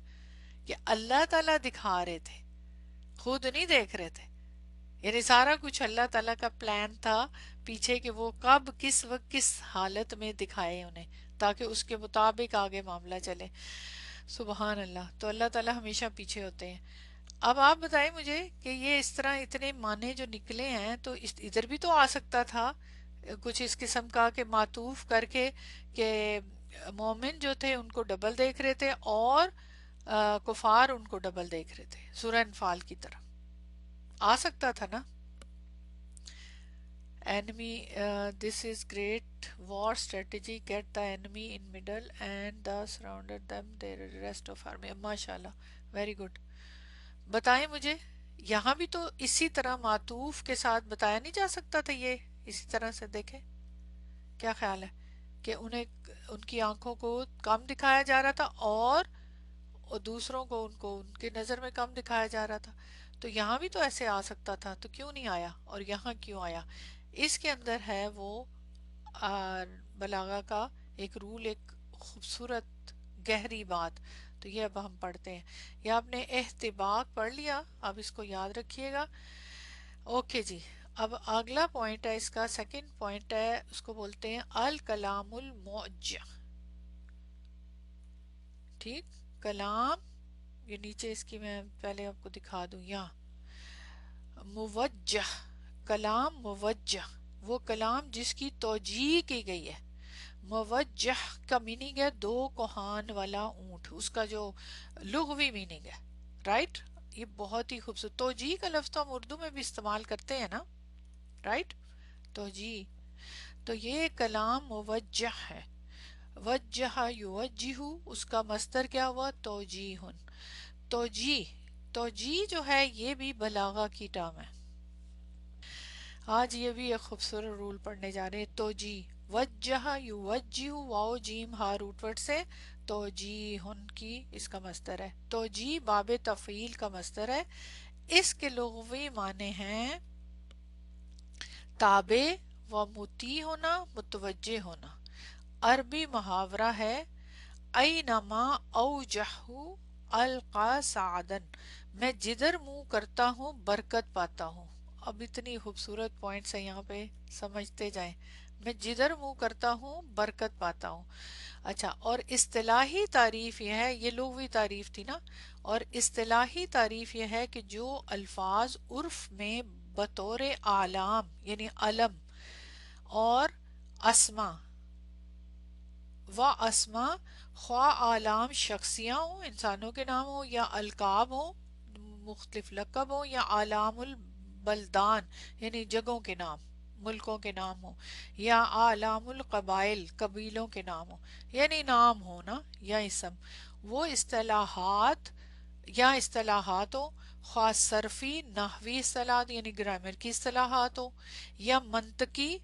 کہ اللہ تعالیٰ دکھا رہے تھے، خود نہیں دیکھ رہے تھے. یعنی سارا کچھ اللہ تعالیٰ کا پلان تھا پیچھے کہ وہ کب کس وقت کس حالت میں دکھائے انہیں، تاکہ اس کے مطابق آگے معاملہ چلے. سبحان اللہ. تو اللہ تعالیٰ ہمیشہ پیچھے ہوتے ہیں. اب آپ بتائیں مجھے کہ یہ اس طرح اتنے معنی جو نکلے ہیں تو ادھر بھی تو آ سکتا تھا کچھ اس قسم کا کہ معطوف کر کے کہ مومن جو تھے ان کو ڈبل دیکھ رہے تھے اور کفار ان کو ڈبل دیکھ رہے تھے، سورہ انفال کی طرح آ سکتا تھا نا. enemy this is great war strategy, get the enemy in middle and the surrounded them the rest of army. ماشاءاللہ very good. بتائیں مجھے یہاں بھی تو اسی طرح معطوف کے ساتھ بتایا نہیں جا سکتا تھا؟ یہ اسی طرح سے دیکھیں کیا خیال ہے کہ انہیں ان کی آنکھوں کو کم دکھایا جا رہا تھا اور دوسروں کو ان کی نظر میں کم دکھایا جا رہا تھا. تو یہاں بھی تو ایسے آ سکتا تھا، تو کیوں نہیں آیا اور یہاں کیوں آیا؟ اس کے اندر ہے وہ بلاغہ کا ایک رول، ایک خوبصورت گہری بات. تو یہ اب ہم پڑھتے ہیں. یہ آپ نے احتباق پڑھ لیا، اب اس کو یاد رکھیے گا. اوکے جی. اب اگلا پوائنٹ ہے اس کا، سیکنڈ پوائنٹ ہے، اس کو بولتے ہیں الکلام الموجہ. ٹھیک، کلام، یہ نیچے اس کی میں پہلے آپ کو دکھا دوں، یہاں موجہ، کلام موجہ، وہ کلام جس کی توجیہ کی گئی ہے. موجہ کا میننگ ہے دو کوہان والا اونٹ، اس کا جو لغوی میننگ ہے، رائٹ. یہ بہت ہی خوبصورت، توجیہ کا لفظ تو ہم اردو میں بھی استعمال کرتے ہیں نا، رائٹ، توجیہ. تو یہ کلام موجہ ہے. وجہ یوجہ، اس کا مصدر کیا ہوا؟ توجیہن. توجیہ، توجیہ جو ہے یہ بھی بلاغہ کی ٹرم ہے. آج یہ بھی ایک خوبصورت رول پڑھنے جا رہے ہیں. توجیہ، وجہ یوجہ، واو جیم ہا روٹ ورڈ سے توجیہن کی اس کا مصدر ہے. توجیہ باب تفعیل کا مصدر ہے. اس کے لغوی معنی ہیں تابع و مطیع ہونا، متوجہ ہونا. عربی محاورہ ہے اینما اوجہ القا سعدن، میں جدھر منہ کرتا ہوں برکت پاتا ہوں. اب اتنی خوبصورت پوائنٹس ہیں یہاں پہ، سمجھتے جائیں. میں جدھر منہ کرتا ہوں برکت پاتا ہوں. اچھا، اور اصطلاحی تعریف یہ ہے، یہ لغوی تعریف تھی نا، اور اصطلاحی تعریف یہ ہے کہ جو الفاظ عرف میں بطور اعلام یعنی علم اور اسما و اسما، خواہ اعلام شخصیاں ہوں، انسانوں کے نام ہوں، یا القاب ہوں، مختلف لقب ہوں، یا اعلام البلدان یعنی جگہوں کے نام، ملکوں کے نام ہوں، یا اعلام القبائل قبیلوں کے نام ہوں، یعنی نام ہو نا یا اسم. وہ اصطلاحات یا اصطلاحات ہوں، خواہ صرفی نحوی اصطلاحات یعنی گرامر کی اصطلاحات ہوں، یا منطقی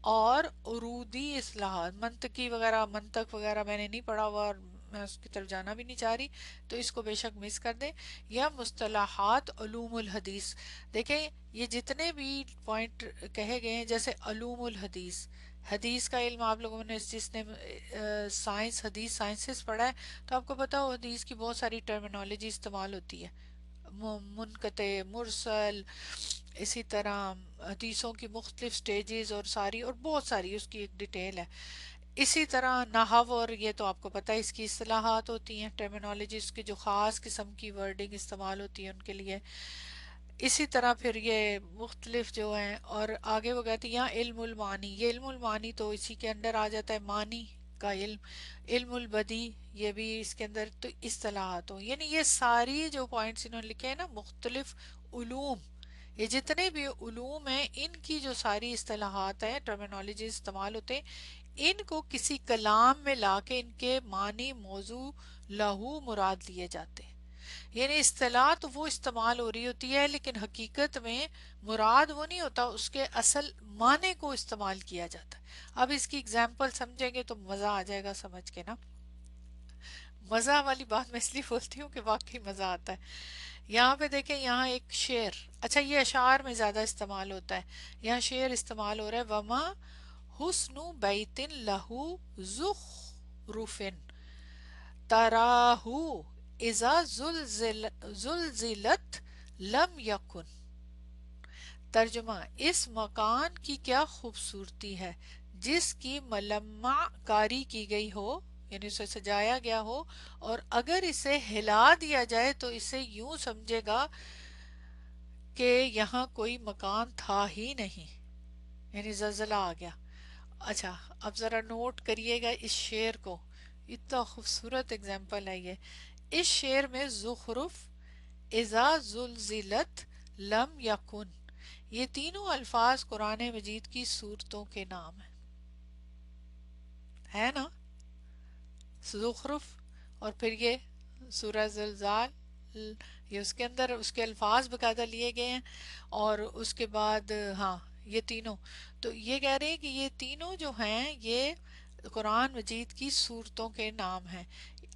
اور عروضی اصطلاحات. منطقی وغیرہ، منطق وغیرہ میں نے نہیں پڑھا ہوا اور میں اس کی طرف جانا بھی نہیں چاہ رہی، تو اس کو بے شک مس کر دیں. یا مصطلحات علوم الحدیث. دیکھیں یہ جتنے بھی پوائنٹ کہے گئے ہیں، جیسے علوم الحدیث، حدیث کا علم آپ لوگوں نے جس نے سائنس، حدیث سائنسز پڑھا ہے تو آپ کو پتا ہو حدیث کی بہت ساری ٹرمینالوجی استعمال ہوتی ہے، منقطع، مرسل، اسی طرح حدیثوں کی مختلف سٹیجز اور ساری، اور بہت ساری اس کی ایک ڈیٹیل ہے. اسی طرح نحو، اور یہ تو آپ کو پتہ ہے اس کی اصطلاحات ہوتی ہیں، ٹرمینالوجی، اس کی جو خاص قسم کی ورڈنگ استعمال ہوتی ہے ان کے لیے. اسی طرح پھر یہ مختلف جو ہیں، اور آگے وہ کہتے ہیں یہاں علم المعانی، یہ علم المعانی تو اسی کے انڈر آ جاتا ہے، معنی کا علم. علم البدی یہ بھی اس کے اندر. تو اصطلاحات ہوں، یعنی یہ ساری جو پوائنٹس انہوں نے لکھے ہیں نا، مختلف علوم، یہ جتنے بھی علوم ہیں ان کی جو ساری اصطلاحات ہیں، ٹرمینالوجی استعمال ہوتے ہیں، ان کو کسی کلام میں لا کے ان کے معنی، موضوع، لہو، مراد لیے جاتے ہیں. یعنی اصطلاح تو وہ استعمال ہو رہی ہوتی ہے لیکن حقیقت میں مراد وہ نہیں ہوتا، اس کے اصل معنی کو استعمال کیا جاتا ہے۔ اب اس کی اگزامپل سمجھیں گے تو مزہ آ جائے گا سمجھ کے نا۔ مزہ والی بات میں اس لیے بولتی ہوں کہ واقعی مزہ آتا ہے۔ یہاں پہ دیکھیں، یہاں ایک شعر، اچھا یہ اشعار میں زیادہ استعمال ہوتا ہے، یہاں شعر استعمال ہو رہا ہے، وما حسن بیت لہو زخرفن تراہو اذا زلزلت لم یکن۔ ترجمہ، اس مکان کی کیا خوبصورتی ہے جس کی ملمع کاری کی گئی ہو، یعنی اسے سجایا گیا ہو، اور اگر اسے ہلا دیا جائے تو اسے یوں سمجھے گا کہ یہاں کوئی مکان تھا ہی نہیں، یعنی زلزلہ آ گیا۔ اچھا اب ذرا نوٹ کریے گا اس شعر کو، اتنا خوبصورت اگزامپل ہے یہ۔ اس شعر میں زخرف، اذا زلزلت، لم یکن، یہ تینوں الفاظ قرآن مجید کی سورتوں کے نام ہیں، ہے نا؟ زخرف، اور پھر یہ سورہ زلزال، یہ اس کے اندر اس کے الفاظ باقاعدہ لیے گئے ہیں، اور اس کے بعد ہاں یہ تینوں، تو یہ کہہ رہے ہیں کہ یہ تینوں جو ہیں یہ قرآن مجید کی سورتوں کے نام ہیں،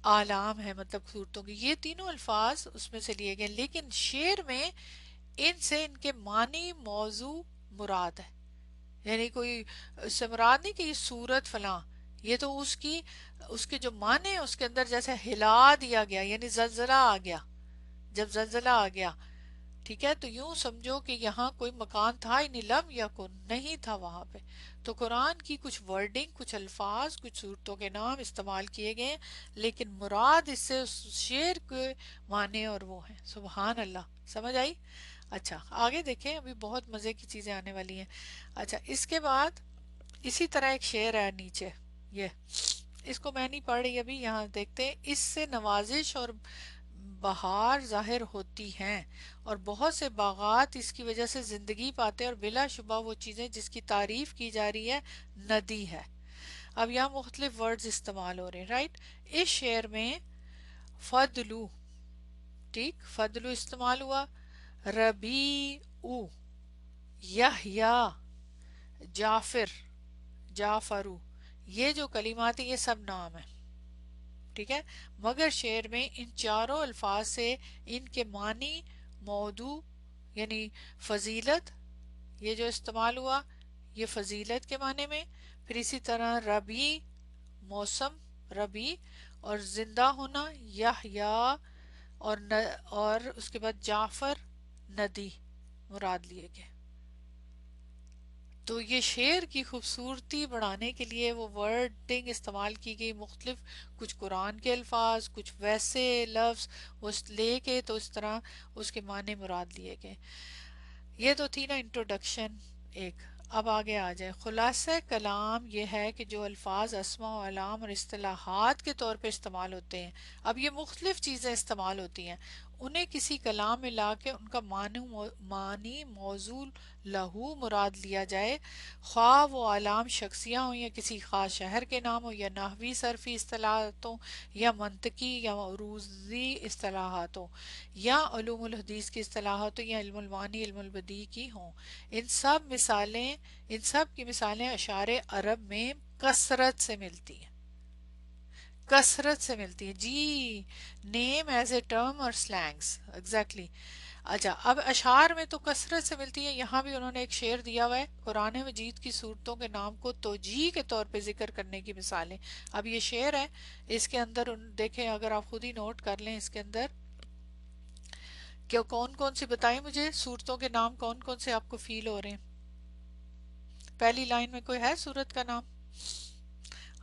آلام ہیں مطلب سورتوں کی، یہ تینوں الفاظ اس میں سے لیے گئے، لیکن شعر میں ان سے ان کے معنی، موضوع مراد ہے، یعنی کوئی اس سے مراد نہیں کہ یہ سورت فلاں، یہ تو اس کے جو معنی ہیں اس کے اندر جیسے ہلا دیا گیا، یعنی زلزلہ آ گیا، جب زلزلہ آ گیا، ٹھیک ہے، تو یوں سمجھو کہ یہاں کوئی مکان تھا ہی نہیں، لم یکن، نہیں تھا وہاں پہ۔ تو قرآن کی کچھ ورڈنگ، کچھ الفاظ، کچھ صورتوں کے نام استعمال کیے گئے، لیکن مراد اس سے اس شعر کے معنی اور وہ ہیں۔ سبحان اللہ، سمجھ آئی؟ اچھا آگے دیکھیں، ابھی بہت مزے کی چیزیں آنے والی ہیں۔ اچھا اس کے بعد اسی طرح ایک شعر ہے نیچے، یہ اس کو میں نہیں پڑھ رہی ابھی، یہاں دیکھتے ہیں، اس سے نوازش اور بہار ظاہر ہوتی ہیں اور بہت سے باغات اس کی وجہ سے زندگی پاتے ہیں، اور بلا شبہ وہ چیزیں جس کی تعریف کی جا رہی ہے ندی ہے۔ اب یہاں مختلف ورڈز استعمال ہو رہے ہیں، رائٹ؟ اس شعر میں فضلو، ٹھیک، فضلو استعمال ہوا، ربیع، یحییٰ، جعفر، جعفرو، یہ جو کلمات ہیں یہ سب نام ہیں، ٹھیک ہے، مگر شعر میں ان چاروں الفاظ سے ان کے معنی، موضوع یعنی فضیلت، یہ جو استعمال ہوا یہ فضیلت کے معنی میں، پھر اسی طرح ربیع، موسم ربیع، اور زندہ ہونا یحییٰ، اور اس کے بعد جعفر، ندی مراد لیے گئے۔ تو یہ شعر کی خوبصورتی بڑھانے کے لیے وہ ورڈنگ استعمال کی گئی مختلف، کچھ قرآن کے الفاظ، کچھ ویسے لفظ اس لے کے، تو اس طرح اس کے معنی مراد لیے گئے۔ یہ تو تھی نا انٹروڈکشن ایک۔ اب آگے آ جائے، خلاصہ کلام یہ ہے کہ جو الفاظ اسماء و اعلام اور اصطلاحات کے طور پہ استعمال ہوتے ہیں، اب یہ مختلف چیزیں استعمال ہوتی ہیں، انہیں کسی کلام میں لا کے ان کا معنی، موضوع، لہو مراد لیا جائے، خواہ وہ اعلام شخصیہ ہوں یا کسی خاص شہر کے نام ہوں، یا نحوی صرفی اصطلاحات ہوں، یا منطقی یا عروضی اصطلاحات ہوں، یا علوم الحدیث کی اصطلاحات ہوں، یا علم المعانی، علم البدیع کی ہوں، ان سب کی مثالیں اشعار عرب میں کثرت سے ملتی ہیں، کثرت سے ملتی ہے جی، نیم ایز اے ٹرم اور سلینگز، ایگزیکٹلی۔ اچھا اب اشعار میں تو کثرت سے ملتی ہے، یہاں بھی انہوں نے ایک شعر دیا ہوا ہے، قرآن مجید کی صورتوں کے نام کو توجیہ کے طور پہ ذکر کرنے کی مثالیں۔ اب یہ شعر ہے، اس کے اندر دیکھیں، اگر آپ خود ہی نوٹ کر لیں، اس کے اندر کہ کون کون سی بتائیں مجھے صورتوں کے نام، کون کون سے آپ کو فیل ہو رہے ہیں؟ پہلی لائن میں کوئی ہے صورت کا نام؟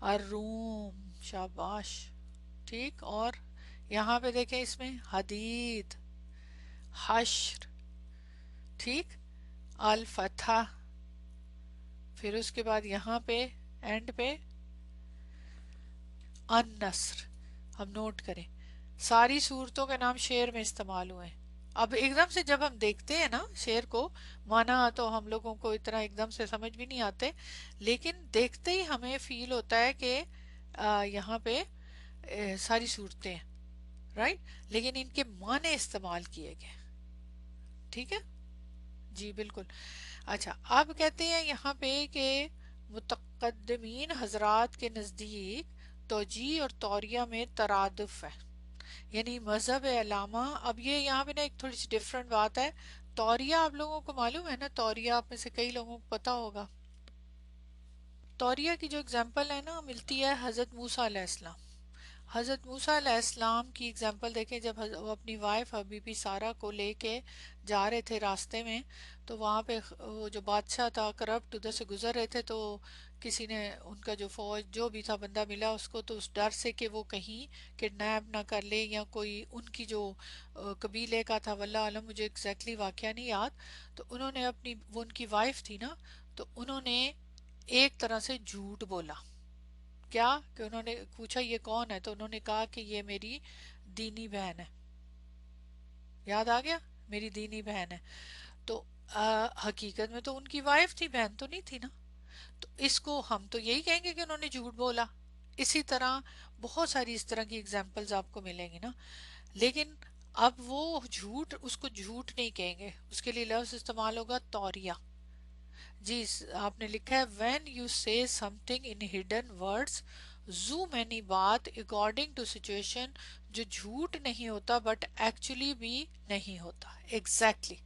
الروم، شاباش، ٹھیک، اور یہاں پہ دیکھیں اس میں حدید، حشر، ٹھیک، الفتح، پھر اس کے بعد یہاں پہ اینڈ پہ النصر۔ ہم نوٹ کریں ساری صورتوں کے نام شعر میں استعمال ہوئے ہیں۔ اب ایک دم سے جب ہم دیکھتے ہیں نا شعر کو، معنی تو ہم لوگوں کو اتنا ایک دم سے سمجھ بھی نہیں آتے، لیکن دیکھتے ہی ہمیں فیل ہوتا ہے کہ یہاں پہ ساری صورتیں ہیں، رائٹ، لیکن ان کے معنی استعمال کیے گئے. ٹھیک ہے جی بالکل. اچھا اب کہتے ہیں یہاں پہ کہ متقدمین حضرات کے نزدیک توجیہ اور توریہ میں ترادف ہے، یعنی مذہب علامہ. اب یہ یہاں پہ نا ایک تھوڑی سی ڈفرنٹ بات ہے. توریہ آپ لوگوں کو معلوم ہے نا، توریہ آپ میں سے کئی لوگوں کو پتا ہوگا. توریہ کی جو اگزامپل ہے نا ملتی ہے حضرت موسیٰ علیہ السلام. حضرت موسیٰ علیہ السلام کی اگزامپل دیکھیں، جب وہ اپنی وائف حبیبی سارہ کو لے کے جا رہے تھے راستے میں، تو وہاں پہ وہ جو بادشاہ تھا کرپٹ ادھر سے گزر رہے تھے، تو کسی نے ان کا جو فوج جو بھی تھا بندہ ملا اس کو، تو اس ڈر سے کہ وہ کہیں کڈنیپ نہ کر لے یا کوئی ان کی جو قبیلے کا تھا، واللہ عالم مجھے ایگزیکٹلی واقعہ نہیں یاد، تو انہوں نے اپنی وہ ان کی وائف تھی نا، تو انہوں نے ایک طرح سے جھوٹ بولا. کیا کہ انہوں نے پوچھا یہ کون ہے، تو انہوں نے کہا کہ یہ میری دینی بہن ہے. یاد آ گیا، میری دینی بہن ہے. تو حقیقت میں تو ان کی وائف تھی، بہن تو نہیں تھی نا. تو اس کو ہم تو یہی کہیں گے کہ انہوں نے جھوٹ بولا. اسی طرح بہت ساری اس طرح کی اگزامپلز آپ کو ملیں گی نا. لیکن اب وہ جھوٹ، اس کو جھوٹ نہیں کہیں گے، اس کے لیے لفظ استعمال ہوگا توریہ. جی آپ نے لکھا ہے when you say something in hidden words zoo many بات according to situation، جو جھوٹ نہیں ہوتا بٹ ایکچولی بھی نہیں ہوتا. exactly.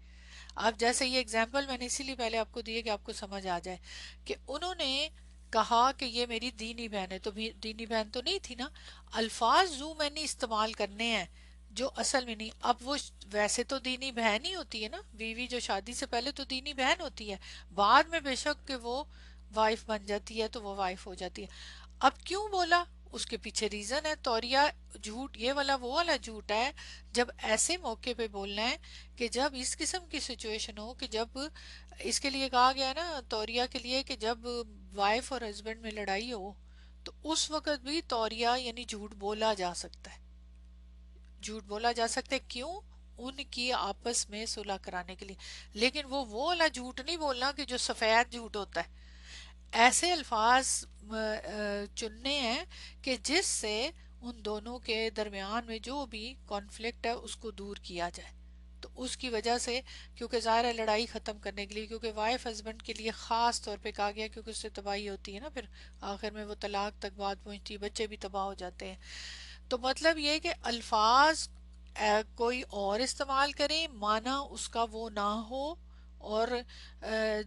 اب جیسے یہ اگزامپل میں نے اسی لیے پہلے آپ کو دیے کہ آپ کو سمجھ آ جائے کہ انہوں نے کہا کہ یہ میری دینی بہن ہے، تو دینی بہن تو نہیں تھی نا. الفاظ زو مینی استعمال کرنے ہیں جو اصل میں نہیں. اب وہ ویسے تو دینی بہن ہی ہوتی ہے نا، بیوی جو شادی سے پہلے تو دینی بہن ہوتی ہے، بعد میں بے شک کہ وہ وائف بن جاتی ہے تو وہ وائف ہو جاتی ہے. اب کیوں بولا، اس کے پیچھے ریزن ہے. توریہ جھوٹ یہ والا وہ والا جھوٹ ہے جب ایسے موقع پہ بولنا ہے کہ جب اس قسم کی سچویشن ہو، کہ جب اس کے لیے کہا گیا نا توریہ کے لیے کہ جب وائف اور ہسبینڈ میں لڑائی ہو تو اس وقت بھی توریہ یعنی جھوٹ بولا جا سکتا ہے. جھوٹ بولا جا سکتا ہے کیوں؟ ان کی آپس میں صلح کرانے کے لیے. لیکن وہ والا جھوٹ نہیں بولنا کہ جو سفید جھوٹ ہوتا ہے. ایسے الفاظ چننے ہیں کہ جس سے ان دونوں کے درمیان میں جو بھی کانفلکٹ ہے اس کو دور کیا جائے. تو اس کی وجہ سے، کیونکہ ظاہر ہے لڑائی ختم کرنے کے لیے، کیونکہ وائف ہسبینڈ کے لیے خاص طور پہ کہا گیا کیونکہ اس سے تباہی ہوتی ہے نا، پھر آخر میں وہ طلاق تک بات پہنچتی، بچے بھی تباہ ہو جاتے ہیں. تو مطلب یہ کہ الفاظ کوئی اور استعمال کریں، معنی اس کا وہ نہ ہو، اور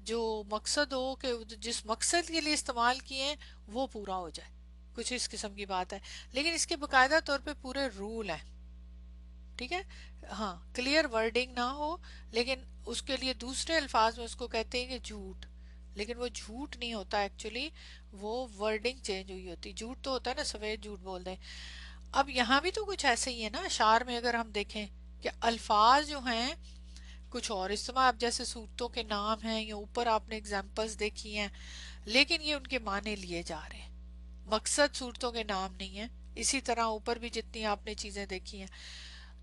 جو مقصد ہو کہ جس مقصد کے لیے استعمال کیے ہیں وہ پورا ہو جائے. کچھ اس قسم کی بات ہے. لیکن اس کے باقاعدہ طور پہ پورے رول ہیں. ٹھیک ہے ہاں، کلیئر ورڈنگ نہ ہو، لیکن اس کے لیے دوسرے الفاظ میں اس کو کہتے ہیں کہ جھوٹ. لیکن وہ جھوٹ نہیں ہوتا ایکچولی، وہ ورڈنگ چینج ہوئی ہوتی. جھوٹ تو ہوتا ہے نا سفید جھوٹ بول دیں. اب یہاں بھی تو کچھ ایسے ہی ہے نا، اشعار میں اگر ہم دیکھیں کہ الفاظ جو ہیں کچھ اور استعمال، اب جیسے صورتوں کے نام ہیں یا اوپر آپ نے اگزامپلز دیکھی ہیں، لیکن یہ ان کے معنی لیے جا رہے ہیں، مقصد صورتوں کے نام نہیں ہے. اسی طرح اوپر بھی جتنی آپ نے چیزیں دیکھی ہیں.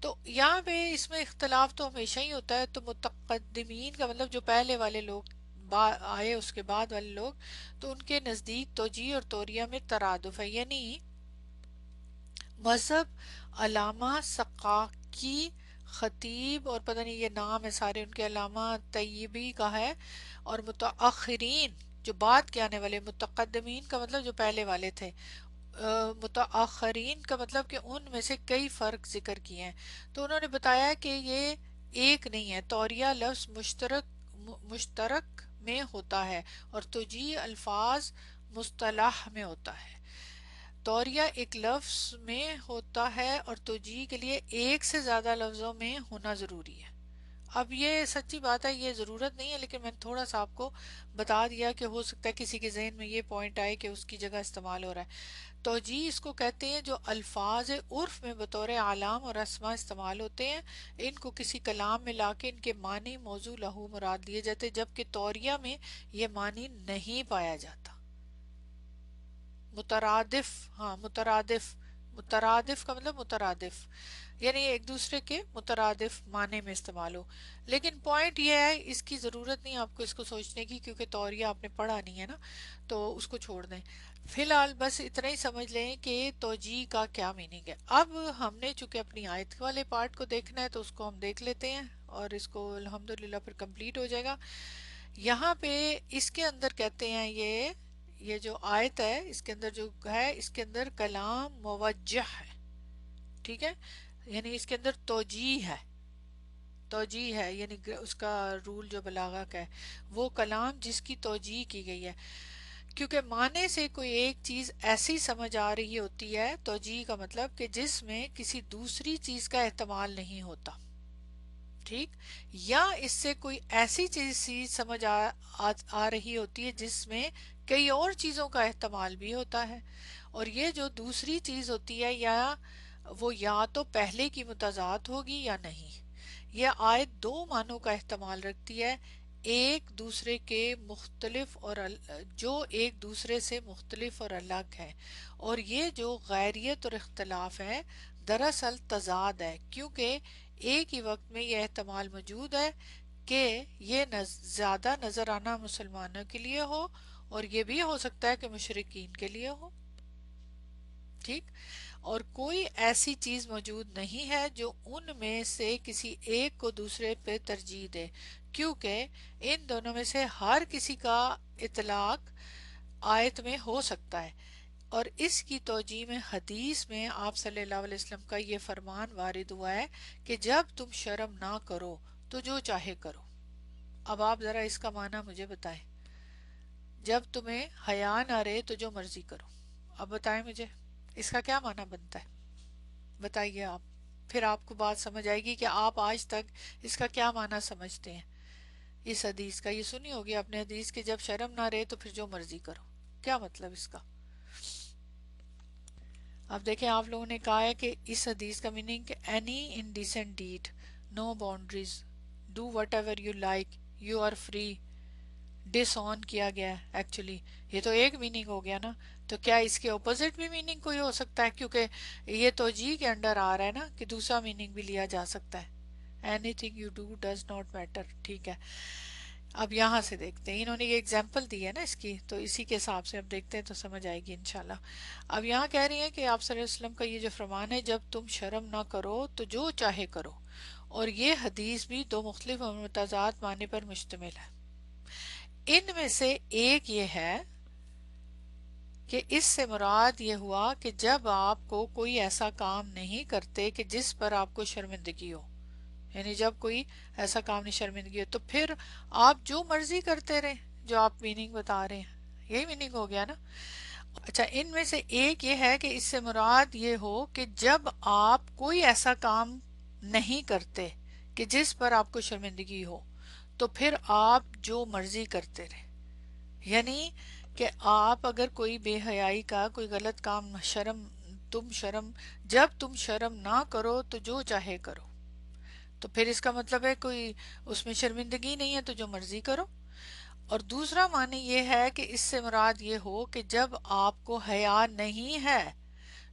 تو یہاں پہ اس میں اختلاف تو ہمیشہ ہی ہوتا ہے. تو متقدمین کا مطلب جو پہلے والے لوگ آئے اس کے بعد والے لوگ، تو ان کے نزدیک توجیہ اور توریہ میں ترادف ہے. یعنی مذہب علامہ سقاکی، خطیب، اور پتہ نہیں یہ نام ہے سارے ان کے، علامہ طیبی کا ہے، اور متاخرین جو بعد کے آنے والے. متقدمین کا مطلب جو پہلے والے تھے، متاخرین کا مطلب کہ ان میں سے کئی فرق ذکر کیے ہیں. تو انہوں نے بتایا کہ یہ ایک نہیں ہے. توریہ لفظ مشترک میں ہوتا ہے اور توجیہ الفاظ مصطلح میں ہوتا ہے. توریہ ایک لفظ میں ہوتا ہے اور توجیہ کے لیے ایک سے زیادہ لفظوں میں ہونا ضروری ہے. اب یہ سچی بات ہے، یہ ضرورت نہیں ہے، لیکن میں نے تھوڑا سا آپ کو بتا دیا کہ ہو سکتا ہے کسی کے ذہن میں یہ پوائنٹ آئے کہ اس کی جگہ استعمال ہو رہا ہے. توجیہ اس کو کہتے ہیں جو الفاظ عرف میں بطور اعلام اور اسماء استعمال ہوتے ہیں، ان کو کسی کلام میں لا کے ان کے معنی موضوع لہو مراد لیے جاتے، جبکہ توریہ میں یہ معنی نہیں پایا جاتا. مترادف، ہاں مترادف، مترادف کا مطلب مترادف. یعنی ایک دوسرے کے مترادف معنی میں استعمال ہو. لیکن پوائنٹ یہ ہے، اس کی ضرورت نہیں آپ کو اس کو سوچنے کی، کیونکہ توریہ آپ نے پڑھا نہیں ہے نا، تو اس کو چھوڑ دیں. فی الحال بس اتنا ہی سمجھ لیں کہ توجیہ کا کیا میننگ ہے. اب ہم نے چونکہ اپنی آیت والے پارٹ کو دیکھنا ہے تو اس کو ہم دیکھ لیتے ہیں، اور اس کو الحمدللہ پھر کمپلیٹ ہو جائے گا. یہاں پہ اس کے اندر کہتے ہیں یہ جو آیت ہے اس کے اندر جو ہے، اس کے اندر کلام موجہ ہے. ٹھیک ہے، یعنی اس کے اندر توجیہ ہے. توجیہ ہے یعنی اس کا رول جو بلاغہ کا ہے، وہ کلام جس کی توجیہ کی گئی ہے. کیونکہ معنی سے کوئی ایک چیز ایسی سمجھ آ رہی ہوتی ہے، توجیہ کا مطلب کہ جس میں کسی دوسری چیز کا احتمال نہیں ہوتا. ٹھیک، یا اس سے کوئی ایسی چیز سمجھ آ رہی ہوتی ہے جس میں کئی اور چیزوں کا احتمال بھی ہوتا ہے. اور یہ جو دوسری چیز ہوتی ہے وہ یا تو پہلے کی متضاد ہوگی یا نہیں. یہ آیت دو معنوں کا احتمال رکھتی ہے، ایک دوسرے کے مختلف اور جو ایک دوسرے سے مختلف اور الگ ہے. اور یہ جو غیریت اور اختلاف ہے دراصل تضاد ہے، کیونکہ ایک ہی وقت میں یہ احتمال موجود ہے کہ یہ زیادہ نظر آنا مسلمانوں کے لیے ہو، اور یہ بھی ہو سکتا ہے کہ مشرکین کے لیے ہو. ٹھیک، اور کوئی ایسی چیز موجود نہیں ہے جو ان میں سے کسی ایک کو دوسرے پہ ترجیح دے، کیونکہ ان دونوں میں سے ہر کسی کا اطلاق آیت میں ہو سکتا ہے. اور اس کی توجیہ میں حدیث میں آپ صلی اللہ علیہ وسلم کا یہ فرمان وارد ہوا ہے کہ جب تم شرم نہ کرو تو جو چاہے کرو. اب آپ ذرا اس کا معنی مجھے بتائیں. جب تمہیں حیا نہ رہے تو جو مرضی کرو. اب بتائیں مجھے اس کا کیا معنی بنتا ہے، بتائیے آپ. پھر آپ کو بات سمجھ آئے گی کہ آپ آج تک اس کا کیا معنی سمجھتے ہیں. اس حدیث کا یہ سنی ہوگی آپ نے حدیث کہ جب شرم نہ رہے تو پھر جو مرضی کرو. کیا مطلب اس کا؟ اب دیکھیں آپ لوگوں نے کہا ہے کہ اس حدیث کا میننگ کہ any indecent deed, no boundaries, do whatever you like, you are free, disown کیا گیا ہے. ایکچولی یہ تو ایک میننگ ہو گیا نا، تو کیا اس کے اپوزٹ بھی میننگ کوئی ہو سکتا ہے؟ کیونکہ یہ توجیہ کے انڈر آ رہا ہے نا کہ دوسرا میننگ بھی لیا جا سکتا ہے. Any thing you do does not matter. ٹھیک ہے، اب یہاں سے دیکھتے ہیں، انہوں نے یہ اگزامپل دی ہے نا اس کی، تو اسی کے حساب سے اب دیکھتے ہیں تو سمجھ آئے گی انشاءاللہ. اب یہاں کہہ رہی ہیں کہ آپ صلی اللہ علیہ وسلم کا یہ جو فرمان ہے جب تم شرم نہ کرو تو جو چاہے کرو، اور یہ حدیث بھی دو مختلف اور متضاد معنی پر مشتمل ہے. ان میں سے ایک یہ ہے کہ اس سے مراد یہ ہوا کہ جب آپ کو کوئی ایسا کام نہیں کرتے کہ جس پر آپ کو شرمندگی ہو، یعنی جب کوئی ایسا کام نہیں شرمندگی ہو تو پھر آپ جو مرضی کرتے رہیں، جو آپ میننگ بتا رہے ہیں یہی میننگ ہو گیا نا. اچھا، ان میں سے ایک یہ ہے کہ اس سے مراد یہ ہو کہ جب آپ کوئی ایسا کام نہیں کرتے کہ جس پر آپ کو شرمندگی ہو تو پھر آپ جو مرضی کرتے رہیں. یعنی کہ آپ اگر کوئی بے حیائی کا کوئی غلط کام جب تم شرم نہ کرو تو جو چاہے کرو، تو پھر اس کا مطلب ہے کوئی اس میں شرمندگی نہیں ہے تو جو مرضی کرو. اور دوسرا معنی یہ ہے کہ اس سے مراد یہ ہو کہ جب آپ کو حیا نہیں ہے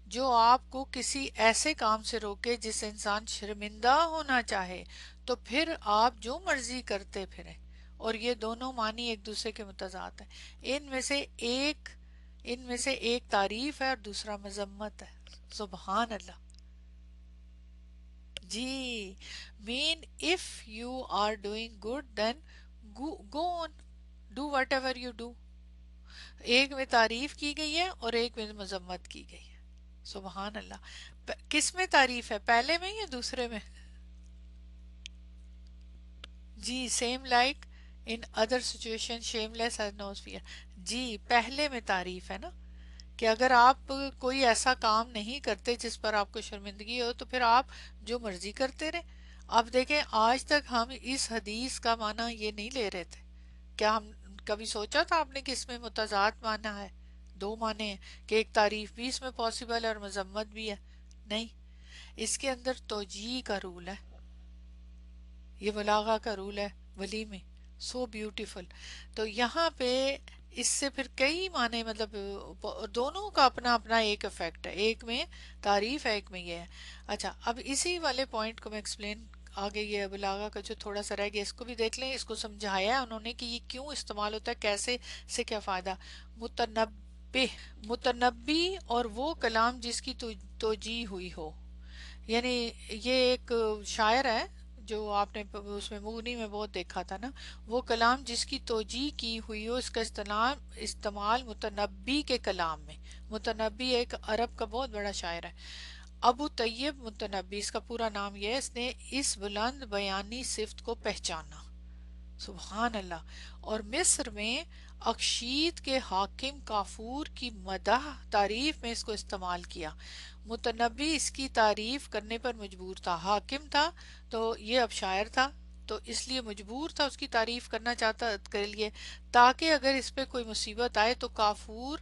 جو آپ کو کسی ایسے کام سے روکے جس سے انسان شرمندہ ہونا چاہے، تو پھر آپ جو مرضی کرتے پھریں. اور یہ دونوں معنی ایک دوسرے کے متضاد ہیں. ان میں سے ایک تعریف ہے اور دوسرا مذمت ہے. سبحان اللہ. جی، mean if you are doing good then go on, do whatever you do. ایک میں تعریف کی گئی ہے اور ایک میں مذمت کی گئی ہے. سبحان اللہ. کس میں تعریف ہے، پہلے میں یا دوسرے میں؟ جی، same like in other situation shameless has no fear. جی، پہلے میں تعریف ہے نا کہ اگر آپ کوئی ایسا کام نہیں کرتے جس پر آپ کو شرمندگی ہو تو پھر آپ جو مرضی کرتے رہیں. اب دیکھیں آج تک ہم اس حدیث کا معنی یہ نہیں لے رہے تھے. کیا ہم کبھی سوچا تھا آپ نے کہ اس میں متضاد معنی ہے، دو معنی ہیں، کہ ایک تعریف بھی اس میں پاسبل ہے اور مذمت بھی ہے؟ نہیں، اس کے اندر توجیہ کا رول ہے، یہ بلاغہ کا رول ہے ولی میں. So beautiful. تو یہاں پہ اس سے پھر کئی معنی مطلب دونوں کا اپنا اپنا ایک افیکٹ ہے، ایک میں تعریف ہے ایک میں یہ ہے. اچھا اب اسی والے پوائنٹ کو میں ایکسپلین آگے، یہ بلاغہ کا جو تھوڑا سا رہ گیا اس کو بھی دیکھ لیں. اس کو سمجھایا ہے انہوں نے کہ یہ کیوں استعمال ہوتا ہے، کیسے، سے کیا فائدہ. متنبی، متنبی اور وہ کلام جس کی توجیہ ہوئی ہو. یعنی یہ ایک شاعر ہے جو آپ نے اس میں مغنی میں بہت دیکھا تھا نا، وہ کلام جس کی توجیہ کی ہوئی ہو، اس کا استعمال متنبی کے کلام میں. متنبی ایک عرب کا بہت بڑا شاعر ہے. ابو طیب متنبی اس کا پورا نام یہ ہے. اس نے اس بلند بیانی صفت کو پہچانا، سبحان اللہ. اور مصر میں اکشید کے حاکم کافور کی مدح تعریف میں اس کو استعمال کیا. متنبی اس کی تعریف کرنے پر مجبور تھا، حاکم تھا تو یہ اب شاعر تھا تو اس لیے مجبور تھا اس کی تعریف کرنا چاہتا کے لیے، تاکہ اگر اس پہ کوئی مصیبت آئے تو کافور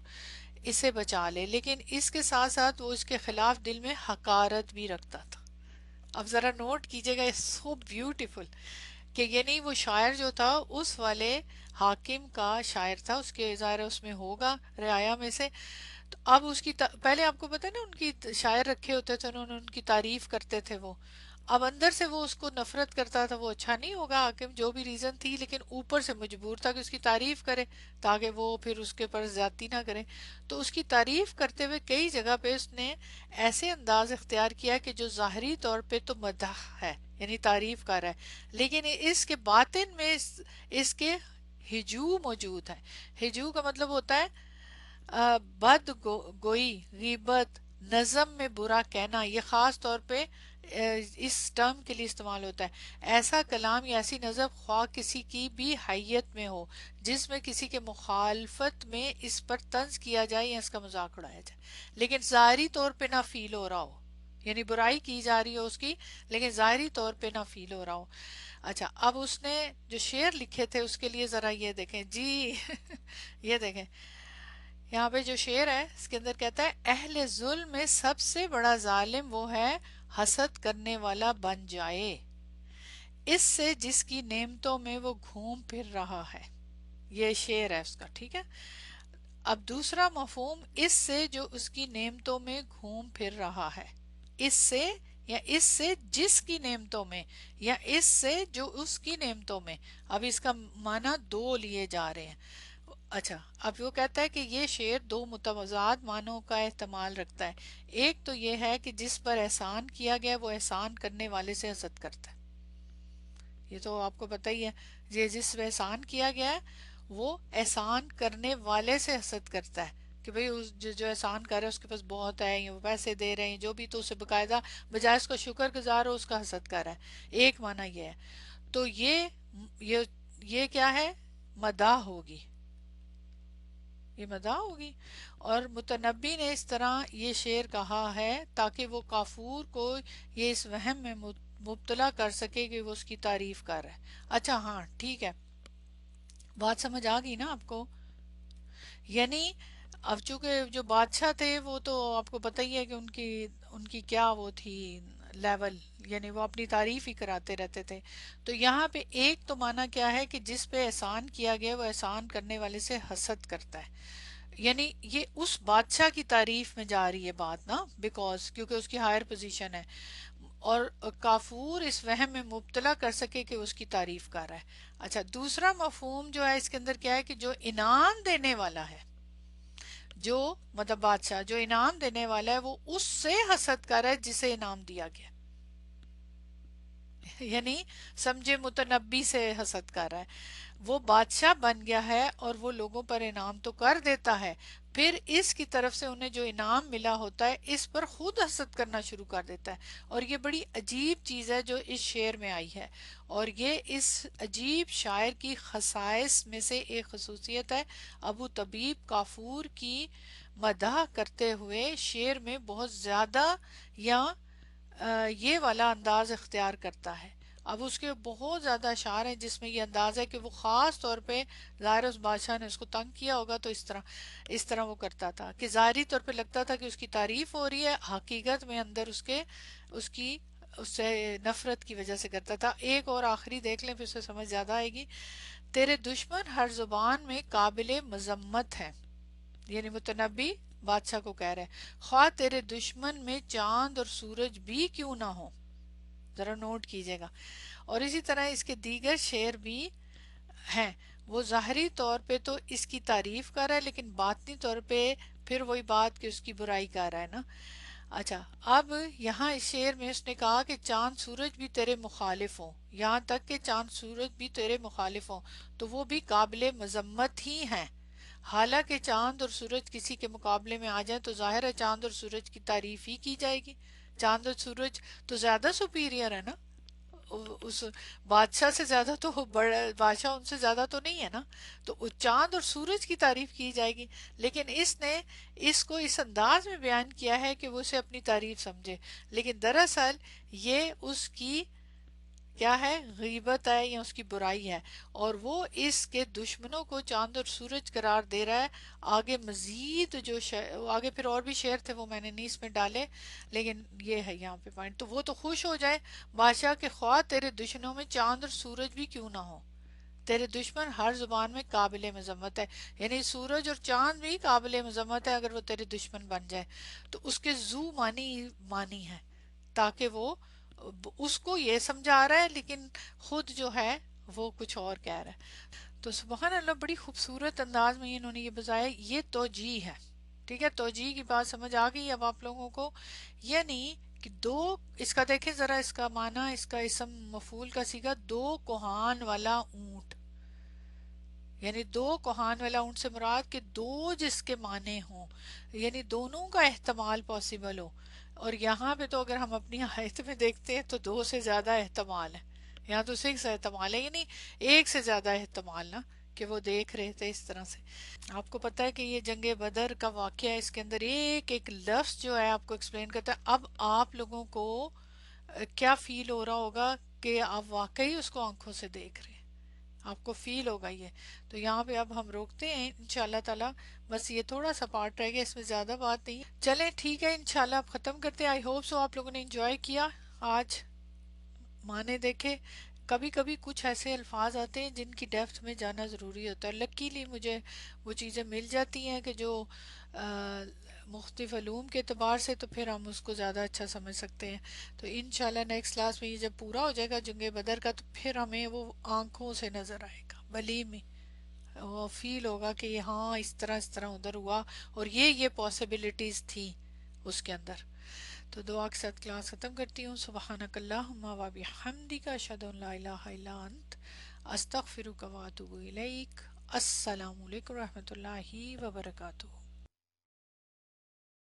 اسے بچا لے. لیکن اس کے ساتھ ساتھ وہ اس کے خلاف دل میں حقارت بھی رکھتا تھا. اب ذرا نوٹ کیجئے گا، سو بیوٹیفل کہ یعنی وہ شاعر جو تھا اس والے حاکم کا شاعر تھا، اس کے ظاہر اس میں ہوگا رعایا میں سے. تو اب اس کی پہلے آپ کو پتا ہے نا ان کی شاعر رکھے ہوتے تھے، انہوں نے ان کی تعریف کرتے تھے وہ. اب اندر سے وہ اس کو نفرت کرتا تھا، وہ اچھا نہیں ہوگا حاکم جو بھی ریزن تھی، لیکن اوپر سے مجبور تھا کہ اس کی تعریف کرے تاکہ وہ پھر اس کے پر زیادتی نہ کرے. تو اس کی تعریف کرتے ہوئے کئی جگہ پہ اس نے ایسے انداز اختیار کیا کہ جو ظاہری طور پہ تو مدح ہے یعنی تعریف کر رہا ہے، لیکن اس کے باطن میں اس کے ہجو موجود ہے. ہجو کا مطلب ہوتا ہے بد گوئی، غیبت، نظم میں برا کہنا. یہ خاص طور پہ اس ٹرم کے لیے استعمال ہوتا ہے. ایسا کلام یا ایسی نظم خواہ کسی کی بھی حیت میں ہو جس میں کسی کے مخالفت میں اس پر طنز کیا جائے یا اس کا مذاق اڑایا جائے، لیکن ظاہری طور پہ نہ فیل ہو رہا ہو، یعنی برائی کی جا رہی ہو اس کی لیکن ظاہری طور پہ نہ فیل ہو رہا ہو. اچھا اب اس نے جو شعر لکھے تھے اس کے لیے ذرا یہ دیکھیں جی. یہ دیکھیں یہاں پہ جو شعر ہے اس کے اندر کہتا ہے اہل ظلم میں سب سے بڑا ظالم وہ ہے حسد کرنے والا بن جائے اس سے جس کی نعمتوں میں وہ گھوم پھر رہا ہے. یہ شعر ہے اس کا، ٹھیک ہے. اب دوسرا مفہوم، اس سے جو اس کی نعمتوں میں گھوم پھر رہا ہے. اس سے یا اس سے جس کی نعمتوں میں یا اس سے جو اس کی نعمتوں میں. اب اس کا معنی دو لیے جا رہے ہیں. اچھا اب وہ کہتا ہے کہ یہ شعر دو متضاد معنوں کا احتمال رکھتا ہے. ایک تو یہ ہے کہ جس پر احسان کیا گیا وہ احسان کرنے والے سے حسد کرتا ہے. یہ تو آپ کو پتہ ہی ہے، یہ جس پہ احسان کیا گیا ہے وہ احسان کرنے والے سے حسد کرتا ہے کہ بھئی جو احسان کر رہا ہے اس کے پاس بہت ہے، یا وہ پیسے دے رہے ہیں جو بھی، تو اسے باقاعدہ بجائے اس کا شکر گزار ہو اس کا حسد کر رہا ہے. ایک معنی یہ ہے. تو یہ کیا ہے، مداح ہوگی، یہ مداح ہوگی. اور متنبی نے اس طرح یہ شعر کہا ہے تاکہ وہ کافور کو یہ اس وہم میں مبتلا کر سکے کہ وہ اس کی تعریف کر رہا ہے. اچھا ہاں ٹھیک ہے، بات سمجھ آ گئی نا آپ کو. یعنی اب چونکہ جو بادشاہ تھے وہ تو آپ کو پتہ ہی ہے کہ ان کی کیا وہ تھی لیول، یعنی وہ اپنی تعریف ہی کراتے رہتے تھے. تو یہاں پہ ایک تو معنی کیا ہے کہ جس پہ احسان کیا گیا وہ احسان کرنے والے سے حسد کرتا ہے. یعنی یہ اس بادشاہ کی تعریف میں جا رہی ہے بات نا، بیکوز کیونکہ اس کی ہائر پوزیشن ہے، اور کافور اس وہم میں مبتلا کر سکے کہ اس کی تعریف کر رہا ہے. اچھا دوسرا مفہوم جو ہے اس کے اندر کیا ہے کہ جو انعام دینے والا ہے، جو مطلب بادشاہ جو انعام دینے والا ہے وہ اس سے حسد کر رہا ہے جسے انعام دیا گیا. یعنی سمجھے متنبی سے حسد کر رہا ہے. وہ بادشاہ بن گیا ہے اور وہ لوگوں پر انعام تو کر دیتا ہے، پھر اس کی طرف سے انہیں جو انعام ملا ہوتا ہے اس پر خود حسد کرنا شروع کر دیتا ہے. اور یہ بڑی عجیب چیز ہے جو اس شعر میں آئی ہے، اور یہ اس عجیب شاعر کی خصائص میں سے ایک خصوصیت ہے. ابو طبیب کافور کی مدح کرتے ہوئے شعر میں بہت زیادہ یا یہ والا انداز اختیار کرتا ہے. اب اس کے بہت زیادہ اشعار ہیں جس میں یہ انداز ہے کہ وہ خاص طور پہ ظاہر اس بادشاہ نے اس کو تنگ کیا ہوگا تو اس طرح وہ کرتا تھا کہ ظاہری طور پہ لگتا تھا کہ اس کی تعریف ہو رہی ہے، حقیقت میں اندر اس کی اس سے نفرت کی وجہ سے کرتا تھا. ایک اور آخری دیکھ لیں پھر اسے سمجھ زیادہ آئے گی. تیرے دشمن ہر زبان میں قابل مذمت ہیں، یعنی متنبی بادشاہ کو کہہ رہے ہیں، خواہ تیرے دشمن میں چاند اور سورج بھی کیوں نہ ہو. ذرا نوٹ کیجئے گا. اور اسی طرح اس کے دیگر شعر بھی ہیں. وہ ظاہری طور پہ تو اس کی تعریف کر رہا ہے لیکن باطنی طور پہ پھر وہی بات کہ اس کی برائی کر رہا ہے نا. اچھا، اب یہاں اس شعر میں اس نے کہا کہ چاند سورج بھی تیرے مخالف ہوں، یہاں تک کہ چاند سورج بھی تیرے مخالف ہوں تو وہ بھی قابل مذمت ہی ہیں. حالانکہ چاند اور سورج کسی کے مقابلے میں آ جائیں تو ظاہر ہے چاند اور سورج کی تعریف ہی کی جائے گی. چاند اور سورج تو زیادہ سپیریئر ہے نا، اس بادشاہ سے زیادہ تو بڑا بادشاہ ان سے زیادہ تو نہیں ہے نا، تو چاند اور سورج کی تعریف کی جائے گی. لیکن اس نے اس کو اس انداز میں بیان کیا ہے کہ وہ اسے اپنی تعریف سمجھے، لیکن دراصل یہ اس کی کیا ہے، غیبت ہے یا اس کی برائی ہے. اور وہ اس کے دشمنوں کو چاند اور سورج قرار دے رہا ہے. آگے مزید جو آگے پھر اور بھی شعر تھے وہ میں نے نہیں اس میں ڈالے، لیکن یہ ہے یہاں پہ پوائنٹ. تو وہ تو خوش ہو جائے بادشاہ کے، خواہ تیرے دشمنوں میں چاند اور سورج بھی کیوں نہ ہو، تیرے دشمن ہر زبان میں قابل مذمت ہے. یعنی سورج اور چاند بھی قابل مذمت ہے اگر وہ تیرے دشمن بن جائے. تو اس کے زو مانی ہے تاکہ وہ اس کو یہ سمجھا رہا ہے لیکن خود جو ہے وہ کچھ اور کہہ رہا ہے. تو سبحان اللہ، بڑی خوبصورت انداز میں انہوں نے یہ بتایا. یہ توجیہ ہے، ٹھیک ہے، توجیہ کی بات سمجھ آ گئی اب آپ لوگوں کو. یعنی کہ دو، اس کا دیکھیں ذرا اس کا معنی، اس کا اسم مفعول کا صیغہ دو کوہان والا اونٹ، یعنی دو کوہان والا اونٹ سے مراد کہ دو جس کے معنی ہوں، یعنی دونوں کا احتمال پاسبل ہو. اور یہاں پہ تو اگر ہم اپنی آیت میں دیکھتے ہیں تو دو سے زیادہ احتمال ہے، یہاں تو سکس احتمال ہے، یعنی ایک سے زیادہ احتمال نا کہ وہ دیکھ رہے تھے اس طرح سے. آپ کو پتہ ہے کہ یہ جنگ بدر کا واقعہ ہے، اس کے اندر ایک ایک لفظ جو ہے آپ کو ایکسپلین کرتا ہے. اب آپ لوگوں کو کیا فیل ہو رہا ہوگا کہ آپ واقعی اس کو آنکھوں سے دیکھ رہے ہیں، آپ کو فیل ہوگا یہ. تو یہاں پہ اب ہم روکتے ہیں انشاءاللہ تعالی، بس یہ تھوڑا سا پارٹ رہ گیا، اس میں زیادہ بات نہیں. چلیں ٹھیک ہے، انشاءاللہ اب ختم کرتے ہیں. آئی ہوپ سو آپ لوگوں نے انجوائے کیا آج. معنی دیکھے، کبھی کبھی کچھ ایسے الفاظ آتے ہیں جن کی ڈیپتھ میں جانا ضروری ہوتا ہے. لکیلی مجھے وہ چیزیں مل جاتی ہیں کہ جو مختلف علوم کے اعتبار سے تو پھر ہم اس کو زیادہ اچھا سمجھ سکتے ہیں. تو انشاءاللہ نیکسٹ کلاس میں یہ جب پورا ہو جائے گا جنگ بدر کا تو پھر ہمیں وہ آنکھوں سے نظر آئے گا، بلی میں وہ فیل ہوگا کہ ہاں اس طرح ادھر ہوا اور یہ پاسبلٹیز تھی اس کے اندر. تو دعا کے ساتھ کلاس ختم کرتی ہوں. سبحانک اللہم و بحمدک، اشہد ان لا الہ الا انت، استغفرک و اتوب الیک. السلام علیکم و رحمۃ اللہ وبرکاتہ.